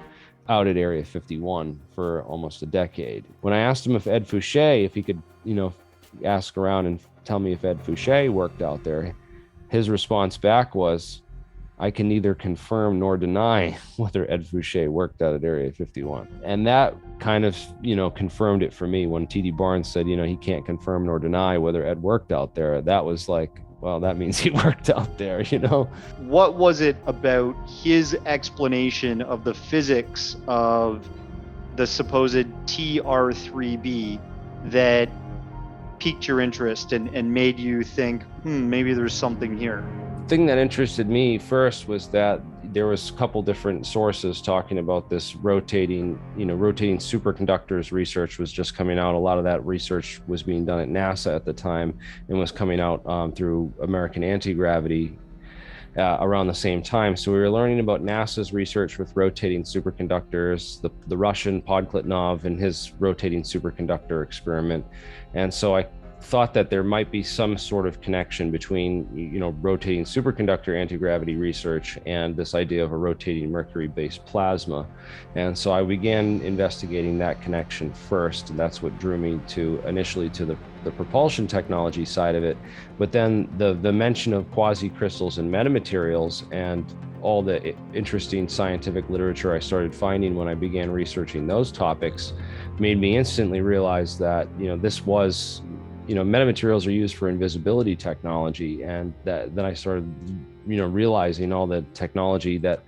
out at Area 51 for almost a decade. When I asked him if Ed Fouché, if he could, ask around and tell me if Ed Fouché worked out there, his response back was, I can neither confirm nor deny whether Ed Fouché worked out at Area 51. And that kind of, confirmed it for me when T.D. Barnes said, he can't confirm nor deny whether Ed worked out there. That was like, well, that means he worked out there, you know? What was it about his explanation of the physics of the supposed Tr3b that piqued your interest and made you think, maybe there's something here? The thing that interested me first was that there was a couple different sources talking about this rotating superconductors. Research was just coming out. A lot of that research was being done at NASA at the time and was coming out through American Anti-Gravity around the same time. So we were learning about NASA's research with rotating superconductors, the Russian Podkletnov and his rotating superconductor experiment. And so I thought that there might be some sort of connection between, rotating superconductor anti-gravity research and this idea of a rotating mercury-based plasma. And so I began investigating that connection first, and that's what drew me initially to the propulsion technology side of it. But then the mention of quasi-crystals and metamaterials and all the interesting scientific literature I started finding when I began researching those topics made me instantly realize that, this was, metamaterials are used for invisibility technology. And then I started, realizing all the technology that,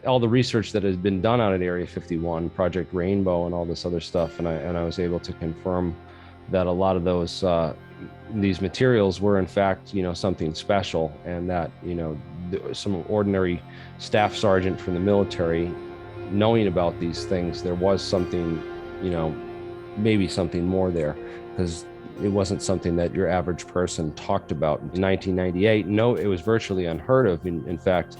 all the research that has been done out at Area 51, Project Rainbow and all this other stuff. And I was able to confirm that a lot of those, these materials were in fact, something special, and that, some ordinary staff sergeant from the military knowing about these things, there was something, maybe something more there, because it wasn't something that your average person talked about. In 1998, no, it was virtually unheard of. In fact,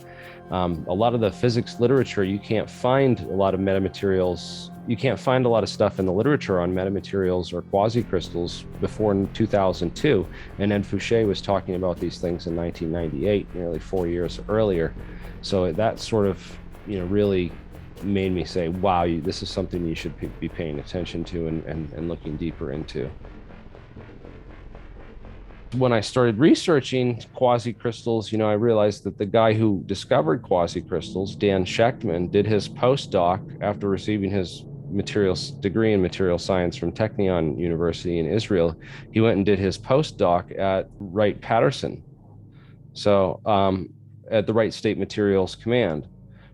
a lot of the physics literature, you can't find a lot of metamaterials. You can't find a lot of stuff in the literature on metamaterials or quasi-crystals before 2002. And then Fouché was talking about these things in 1998, nearly 4 years earlier. So that sort of, really made me say, wow, this is something you should be paying attention to and looking deeper into. When I started researching quasi-crystals, I realized that the guy who discovered quasi-crystals, Dan Shechtman, did his postdoc after receiving his degree in material science from Technion University in Israel. He went and did his postdoc at Wright-Patterson, so at the Wright State Materials Command,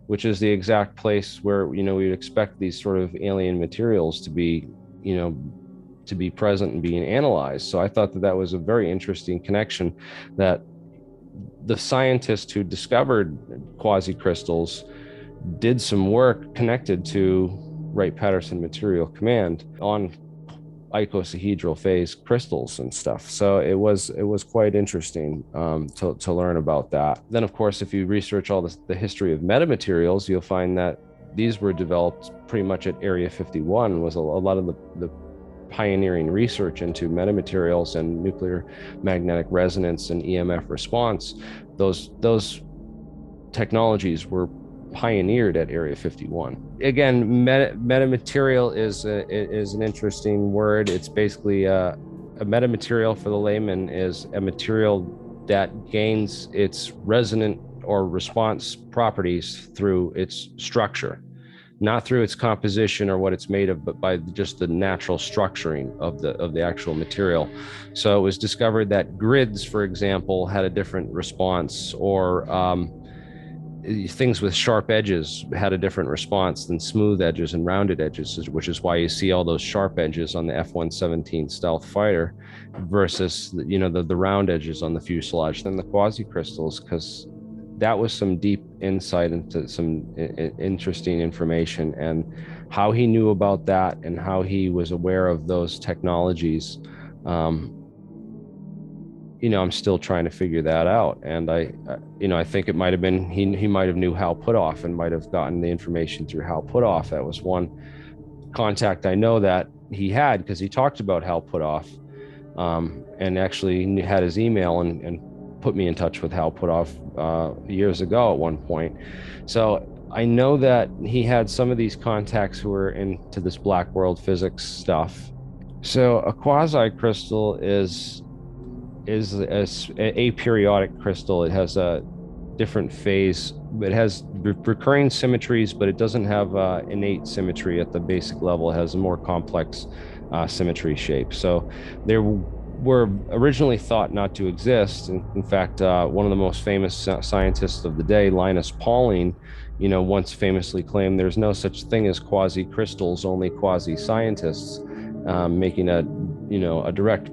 which is the exact place where we'd expect these sort of alien materials to be, to be present and being analyzed. So I thought that was a very interesting connection, that the scientist who discovered quasi-crystals did some work connected to Wright-Patterson Material Command on icosahedral phase crystals and stuff. So it was quite interesting to learn about that. Then, of course, if you research all the history of metamaterials, you'll find that these were developed pretty much at Area 51. Was a lot of the pioneering research into metamaterials and nuclear magnetic resonance and EMF response. Those technologies were pioneered at Area 51. Again, metamaterial is an interesting word. It's basically a metamaterial, for the layman, is a material that gains its resonant or response properties through its structure, not through its composition or what it's made of, but by just the natural structuring of the actual material. So it was discovered that grids, for example, had a different response, or things with sharp edges had a different response than smooth edges and rounded edges, which is why you see all those sharp edges on the F-117 stealth fighter versus the round edges on the fuselage. Then the quasi-crystals, because that was some deep insight into some interesting information, and how he knew about that and how he was aware of those technologies. I'm still trying to figure that out. And I think it might have been, he might have knew Hal Puthoff and might have gotten the information through Hal Puthoff. That was one contact I know that he had, because he talked about Hal Puthoff, and actually had his email and put me in touch with Hal Puthoff years ago at one point. So I know that he had some of these contacts who were into this black world physics stuff. So a quasi-crystal is a aperiodic crystal. It has a different phase. It has recurring symmetries, but it doesn't have innate symmetry at the basic level. It has a more complex symmetry shape. So were originally thought not to exist. In fact, one of the most famous scientists of the day, Linus Pauling, once famously claimed there's no such thing as quasi-crystals, only quasi-scientists, making a direct,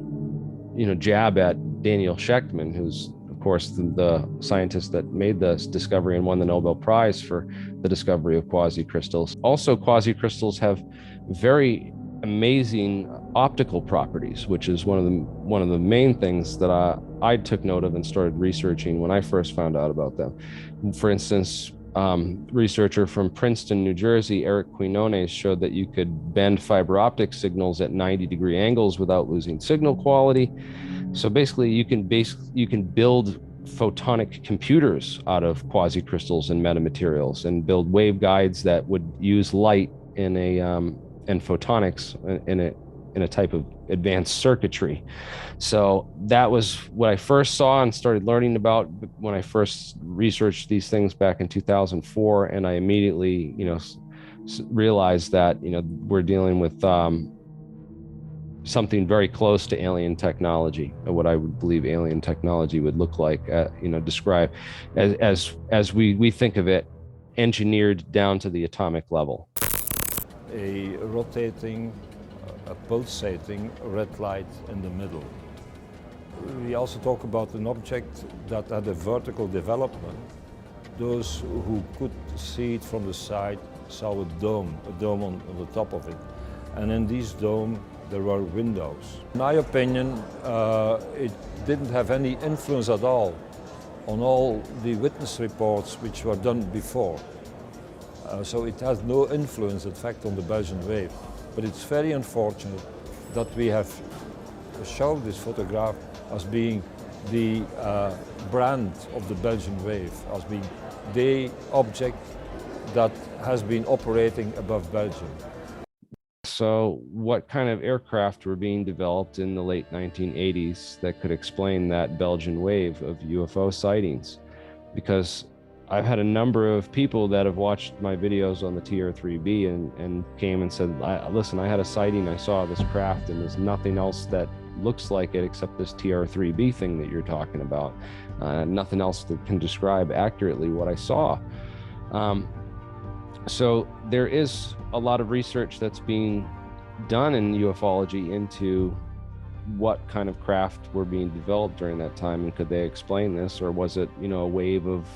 jab at Daniel Schechtman, who's of course the scientist that made this discovery and won the Nobel Prize for the discovery of quasi-crystals. Also, quasi-crystals have very amazing optical properties, which is one of the main things that I took note of and started researching when I first found out about them. For instance, researcher from Princeton, New Jersey, Eric Quinones, showed that you could bend fiber optic signals at 90-degree angles without losing signal quality. So basically, you can build photonic computers out of quasi-crystals and metamaterials, and build waveguides that would use light in and photonics in a type of advanced circuitry. So that was what I first saw and started learning about when I first researched these things back in 2004. And I immediately, realized that, we're dealing with something very close to alien technology, or what I would believe alien technology would look like, describe as we think of it, engineered down to the atomic level. A rotating, a pulsating red light in the middle. We also talk about an object that had a vertical development. Those who could see it from the side saw a dome on the top of it. And in this dome, there were windows. In my opinion, it didn't have any influence at all on all the witness reports which were done before. So it has no influence, in fact, on the Belgian wave. But it's very unfortunate that we have shown this photograph as being the brand of the Belgian wave, as being the object that has been operating above Belgium. So what kind of aircraft were being developed in the late 1980s that could explain that Belgian wave of UFO sightings? Because I've had a number of people that have watched my videos on the Tr3b and came and said, listen, I had a sighting, I saw this craft, and there's nothing else that looks like it except this Tr3b thing that you're talking about. Nothing else that can describe accurately what I saw. So there is a lot of research that's being done in ufology into what kind of craft were being developed during that time, and could they explain this, or was it, a wave of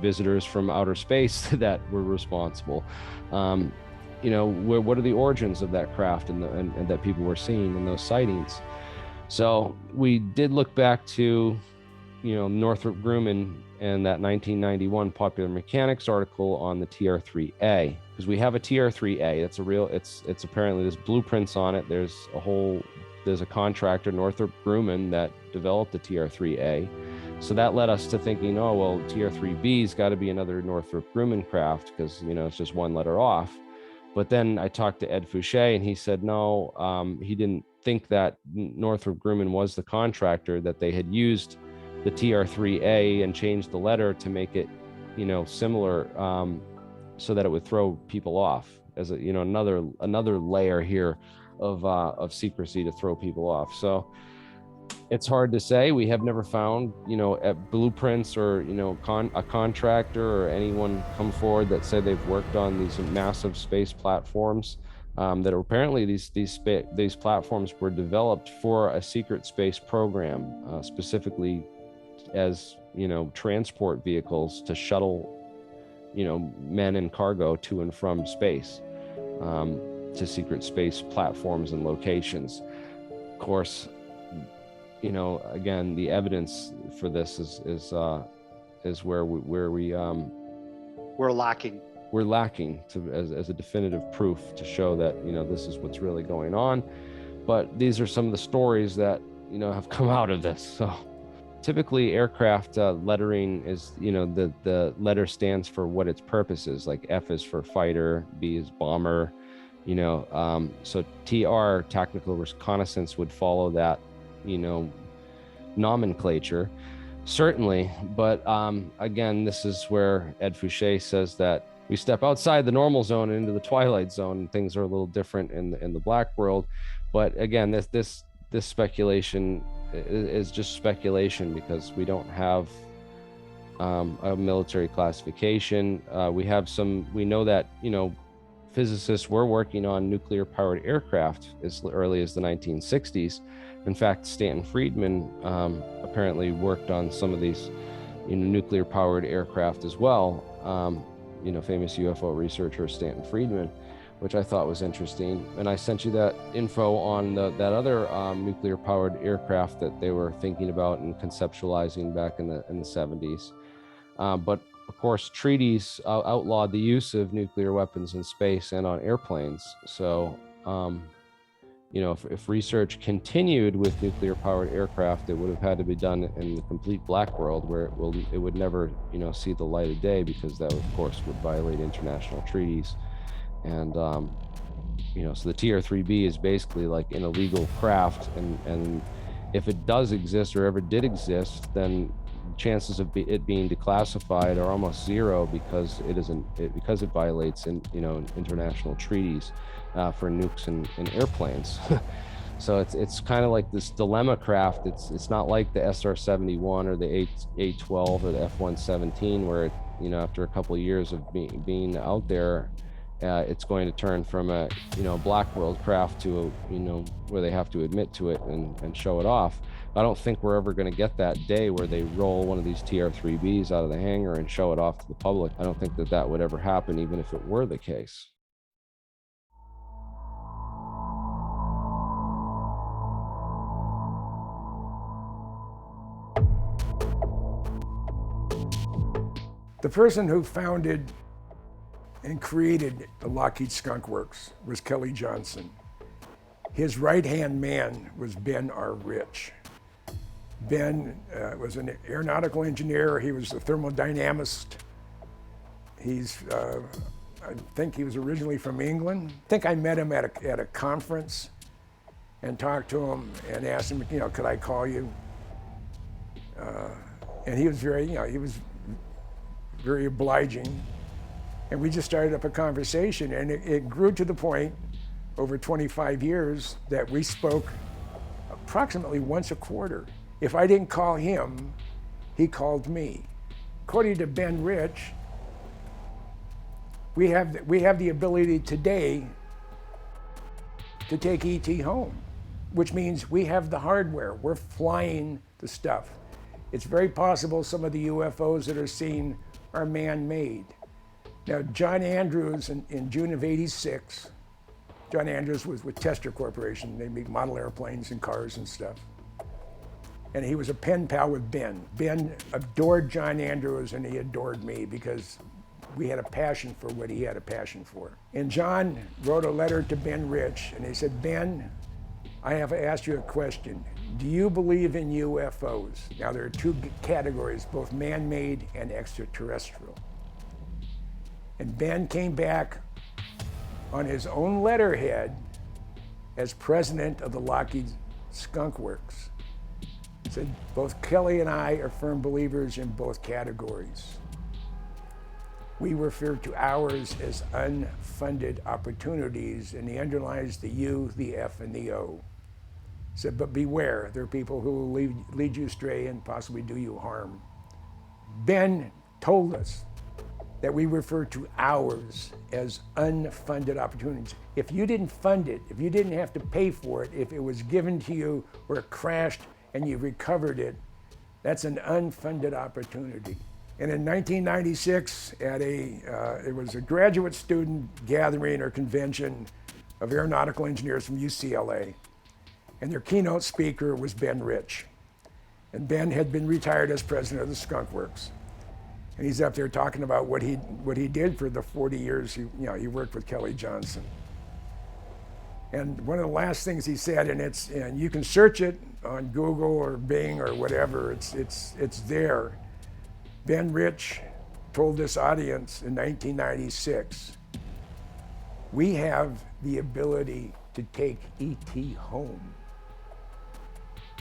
visitors from outer space that were responsible? What are the origins of that craft and that people were seeing in those sightings? So we did look back to, Northrop Grumman and that 1991 Popular Mechanics article on the Tr3A, because we have a Tr3A. It's apparently there's blueprints on it. There's a contractor, Northrop Grumman, that developed the Tr3A. So that led us to thinking, oh, well, Tr3B's got to be another Northrop Grumman craft, because, it's just one letter off. But then I talked to Ed Fouché, and he said, no, he didn't think that Northrop Grumman was the contractor, that they had used the Tr3A and changed the letter to make it, similar, so that it would throw people off as another layer here of secrecy to throw people off. So it's hard to say. We have never found, at blueprints or, a contractor or anyone come forward that said they've worked on these massive space platforms. That apparently these platforms were developed for a secret space program, specifically as, transport vehicles to shuttle, men and cargo to and from space, to secret space platforms and locations. Of course, again, the evidence for this is where we're lacking. We're lacking as a definitive proof to show that, this is what's really going on. But these are some of the stories that, have come out of this. So typically aircraft lettering is, the letter stands for what its purpose is. Like F is for fighter, B is bomber, so TR, tactical reconnaissance, would follow that, nomenclature, certainly. But again, this is where Ed Fouché says that we step outside the normal zone and into the twilight zone, and things are a little different in the black world. But again, this this speculation is just speculation because we don't have a military classification. We know that, physicists were working on nuclear-powered aircraft as early as the 1960s. In fact, Stanton Friedman apparently worked on some of these, nuclear-powered aircraft as well. Famous UFO researcher Stanton Friedman, which I thought was interesting. And I sent you that info on that other nuclear-powered aircraft that they were thinking about and conceptualizing back in the 70s. But of course, treaties outlawed the use of nuclear weapons in space and on airplanes. So, if research continued with nuclear-powered aircraft, it would have had to be done in the complete black world, where it would never, see the light of day, because that, of course, would violate international treaties. And, so the Tr3b is basically like an illegal craft, and if it does exist or ever did exist, then chances of it being declassified are almost zero, because it violates international treaties for nukes and airplanes. So it's kind of like this dilemma craft. It's not like the SR-71 or the A-12 or the F-117, where after a couple of years of being out there, it's going to turn from a black world craft to where they have to admit to it and show it off. I don't think we're ever going to get that day where they roll one of these Tr3Bs out of the hangar and show it off to the public. I don't think that would ever happen, even if it were the case. The person who founded and created the Lockheed Skunk Works was Kelly Johnson. His right-hand man was Ben R. Rich. Ben was an aeronautical engineer. He was a thermodynamist. I think he was originally from England. I think I met him at a conference and talked to him and asked him, could I call you? And he was very obliging. And we just started up a conversation, and it grew to the point over 25 years that we spoke approximately once a quarter. If I didn't call him, he called me. According to Ben Rich, we have the ability today to take ET home, which means we have the hardware. We're flying the stuff. It's very possible some of the UFOs that are seen are man-made. Now, John Andrews, in June of '86, John Andrews was with Tester Corporation. They make model airplanes and cars and stuff. And he was a pen pal with Ben. Ben adored John Andrews, and he adored me, because we had a passion for what he had a passion for. And John wrote a letter to Ben Rich, and he said, Ben, I have to ask you a question. Do you believe in UFOs? Now, there are two categories, both man-made and extraterrestrial. And Ben came back on his own letterhead as president of the Lockheed Skunk Works. He said, both Kelly and I are firm believers in both categories. We refer to ours as unfunded opportunities, and he underlines the U, the F, and the O. He said, but beware, there are people who will lead you astray and possibly do you harm. Ben told us that we refer to ours as unfunded opportunities. If you didn't fund it, if you didn't have to pay for it, if it was given to you or it crashed and you recovered it, that's an unfunded opportunity. And in 1996, it was a graduate student gathering or convention of aeronautical engineers from UCLA. And their keynote speaker was Ben Rich. And Ben had been retired as president of the Skunk Works. And he's up there talking about what he did for the 40 years he worked with Kelly Johnson. And one of the last things he said, and you can search it on Google or Bing or whatever, it's there. Ben Rich told this audience in 1996, we have the ability to take ET home,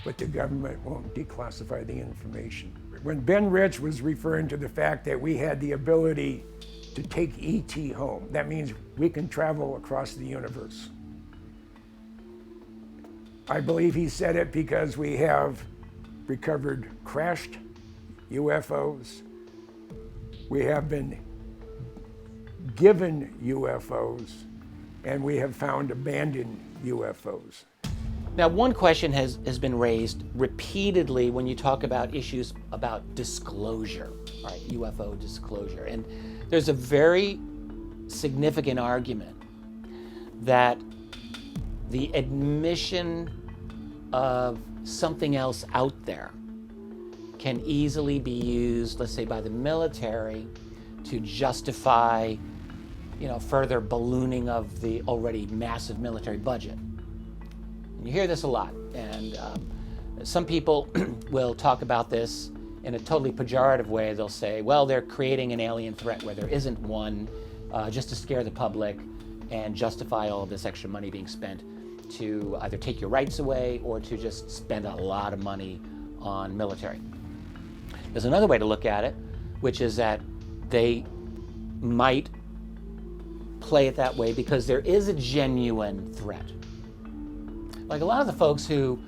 but the government won't declassify the information. When Ben Rich was referring to the fact that we had the ability to take ET home, that means we can travel across the universe. I believe he said it because we have recovered crashed UFOs. We have been given UFOs, and we have found abandoned UFOs. Now, one question has been raised repeatedly when you talk about issues about disclosure, right? UFO disclosure. And there's a very significant argument that the admission of something else out there can easily be used, let's say, by the military to justify, further ballooning of the already massive military budget. And you hear this a lot, and some people will talk about this in a totally pejorative way. They'll say, well, they're creating an alien threat where there isn't one, just to scare the public and justify all of this extra money being spent to either take your rights away or to just spend a lot of money on military. There's another way to look at it, which is that they might play it that way because there is a genuine threat. Like a lot of the folks who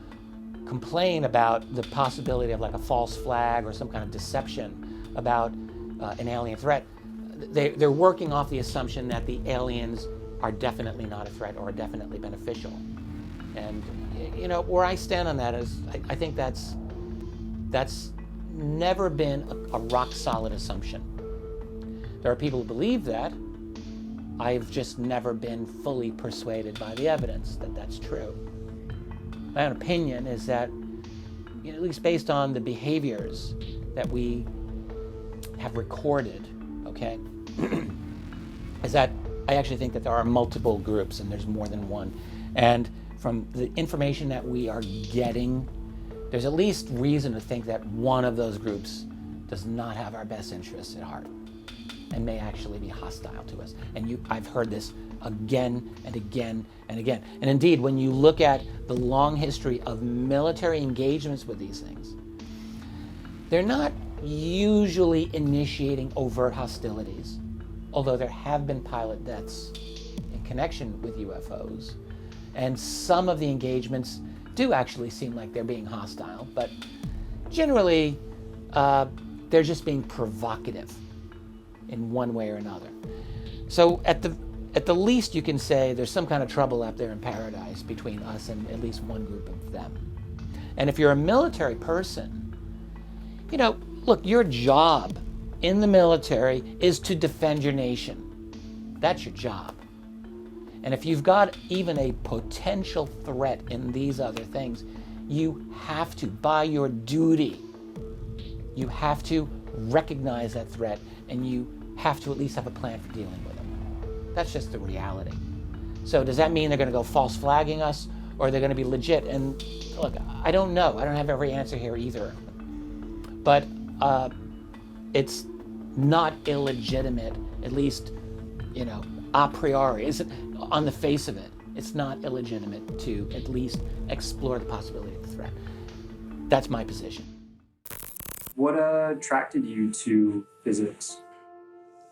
complain about the possibility of like a false flag or some kind of deception about an alien threat, they're working off the assumption that the aliens are definitely not a threat or are definitely beneficial. And where I stand on that is I think that's never been a rock solid assumption. There are people who believe that. I've just never been fully persuaded by the evidence that that's true. My own opinion is that, at least based on the behaviors that we have recorded, okay, is that I actually think that there are multiple groups and there's more than one. And from the information that we are getting, there's at least reason to think that one of those groups does not have our best interests at heart and may actually be hostile to us. And I've heard this again and again and again. And indeed, when you look at the long history of military engagements with these things, they're not usually initiating overt hostilities, although there have been pilot deaths in connection with UFOs. And some of the engagements do actually seem like they're being hostile, but generally they're just being provocative in one way or another. So at the least you can say there's some kind of trouble out there in paradise between us and at least one group of them. And if you're a military person, look, your job in the military is to defend your nation. That's your job. And if you've got even a potential threat in these other things, you have to, by your duty, you have to recognize that threat and you have to at least have a plan for dealing with it. That's just the reality. So does that mean they're going to go false flagging us or they're going to be legit? And look, I don't know. I don't have every answer here either. But it's not illegitimate, at least, a priori. On the face of it, it's not illegitimate to at least explore the possibility of the threat. That's my position. What attracted you to physics?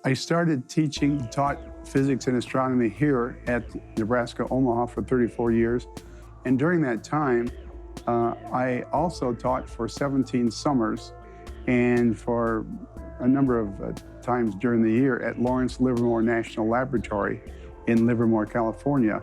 I taught physics and astronomy here at Nebraska Omaha for 34 years. And during that time, I also taught for 17 summers and for a number of times during the year at Lawrence Livermore National Laboratory in Livermore, California.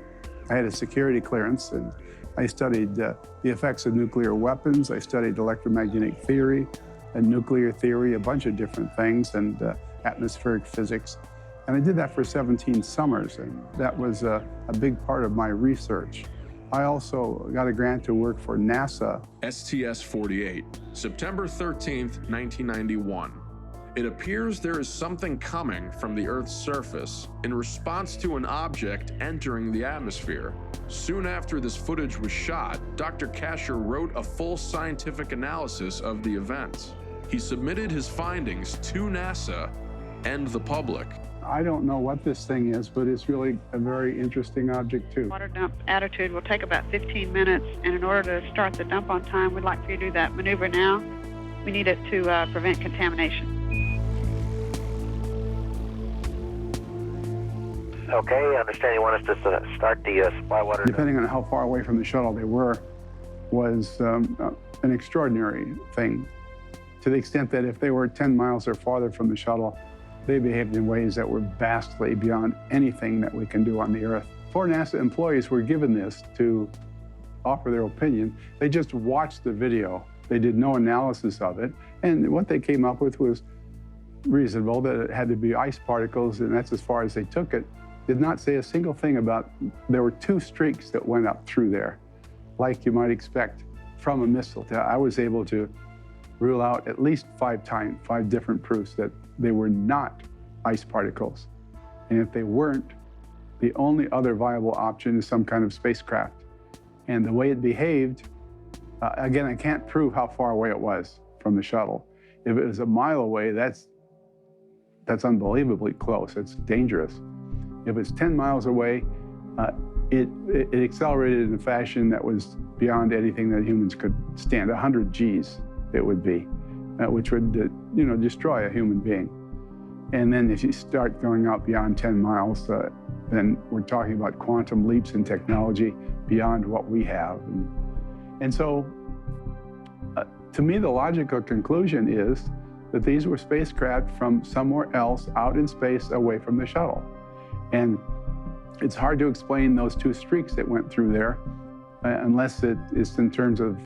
I had a security clearance and I studied the effects of nuclear weapons. I studied electromagnetic theory and nuclear theory, a bunch of different things, and atmospheric physics. And I did that for 17 summers, and that was a big part of my research. I also got a grant to work for NASA. STS-48, September 13th, 1991. It appears there is something coming from the Earth's surface in response to an object entering the atmosphere. Soon after this footage was shot, Dr. Kasher wrote a full scientific analysis of the event. He submitted his findings to NASA and the public. I don't know what this thing is, but it's really a very interesting object too. Water dump attitude will take about 15 minutes, and in order to start the dump on time, we'd like for you to do that maneuver now. We need it to prevent contamination. Okay, I understand you want us to start the supply water. Depending on how far away from the shuttle they were, was an extraordinary thing, to the extent that if they were 10 miles or farther from the shuttle, they behaved in ways that were vastly beyond anything that we can do on the Earth. 4 NASA employees were given this to offer their opinion. They just watched the video. They did no analysis of it. And what they came up with was reasonable, that it had to be ice particles, and that's as far as they took it. Did not say a single thing about, there were 2 streaks that went up through there, like you might expect from a missile. I was able to rule out at least 5 different proofs that they were not ice particles. And if they weren't, the only other viable option is some kind of spacecraft. And the way it behaved, again, I can't prove how far away it was from the shuttle. If it was a mile away, that's unbelievably close. It's dangerous. If it's 10 miles away, it accelerated in a fashion that was beyond anything that humans could stand. 100 Gs it would be, which would destroy a human being. And then if you start going out beyond 10 miles, then we're talking about quantum leaps in technology beyond what we have. And so, to me, the logical conclusion is that these were spacecraft from somewhere else out in space away from the shuttle. And it's hard to explain those 2 streaks that went through there unless it is in terms of,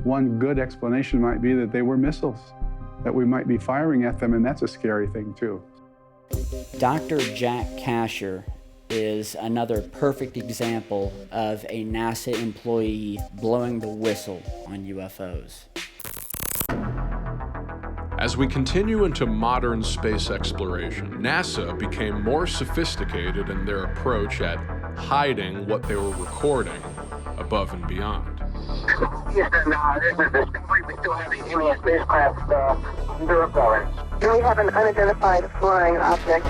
one good explanation might be that they were missiles, that we might be firing at them, and that's a scary thing too. Dr. Jack Kasher is another perfect example of a NASA employee blowing the whistle on UFOs. As we continue into modern space exploration, NASA became more sophisticated in their approach at hiding what they were recording above and beyond. Houston, this is Discovery. We still have the alien spacecraft under approach. We have an unidentified flying object.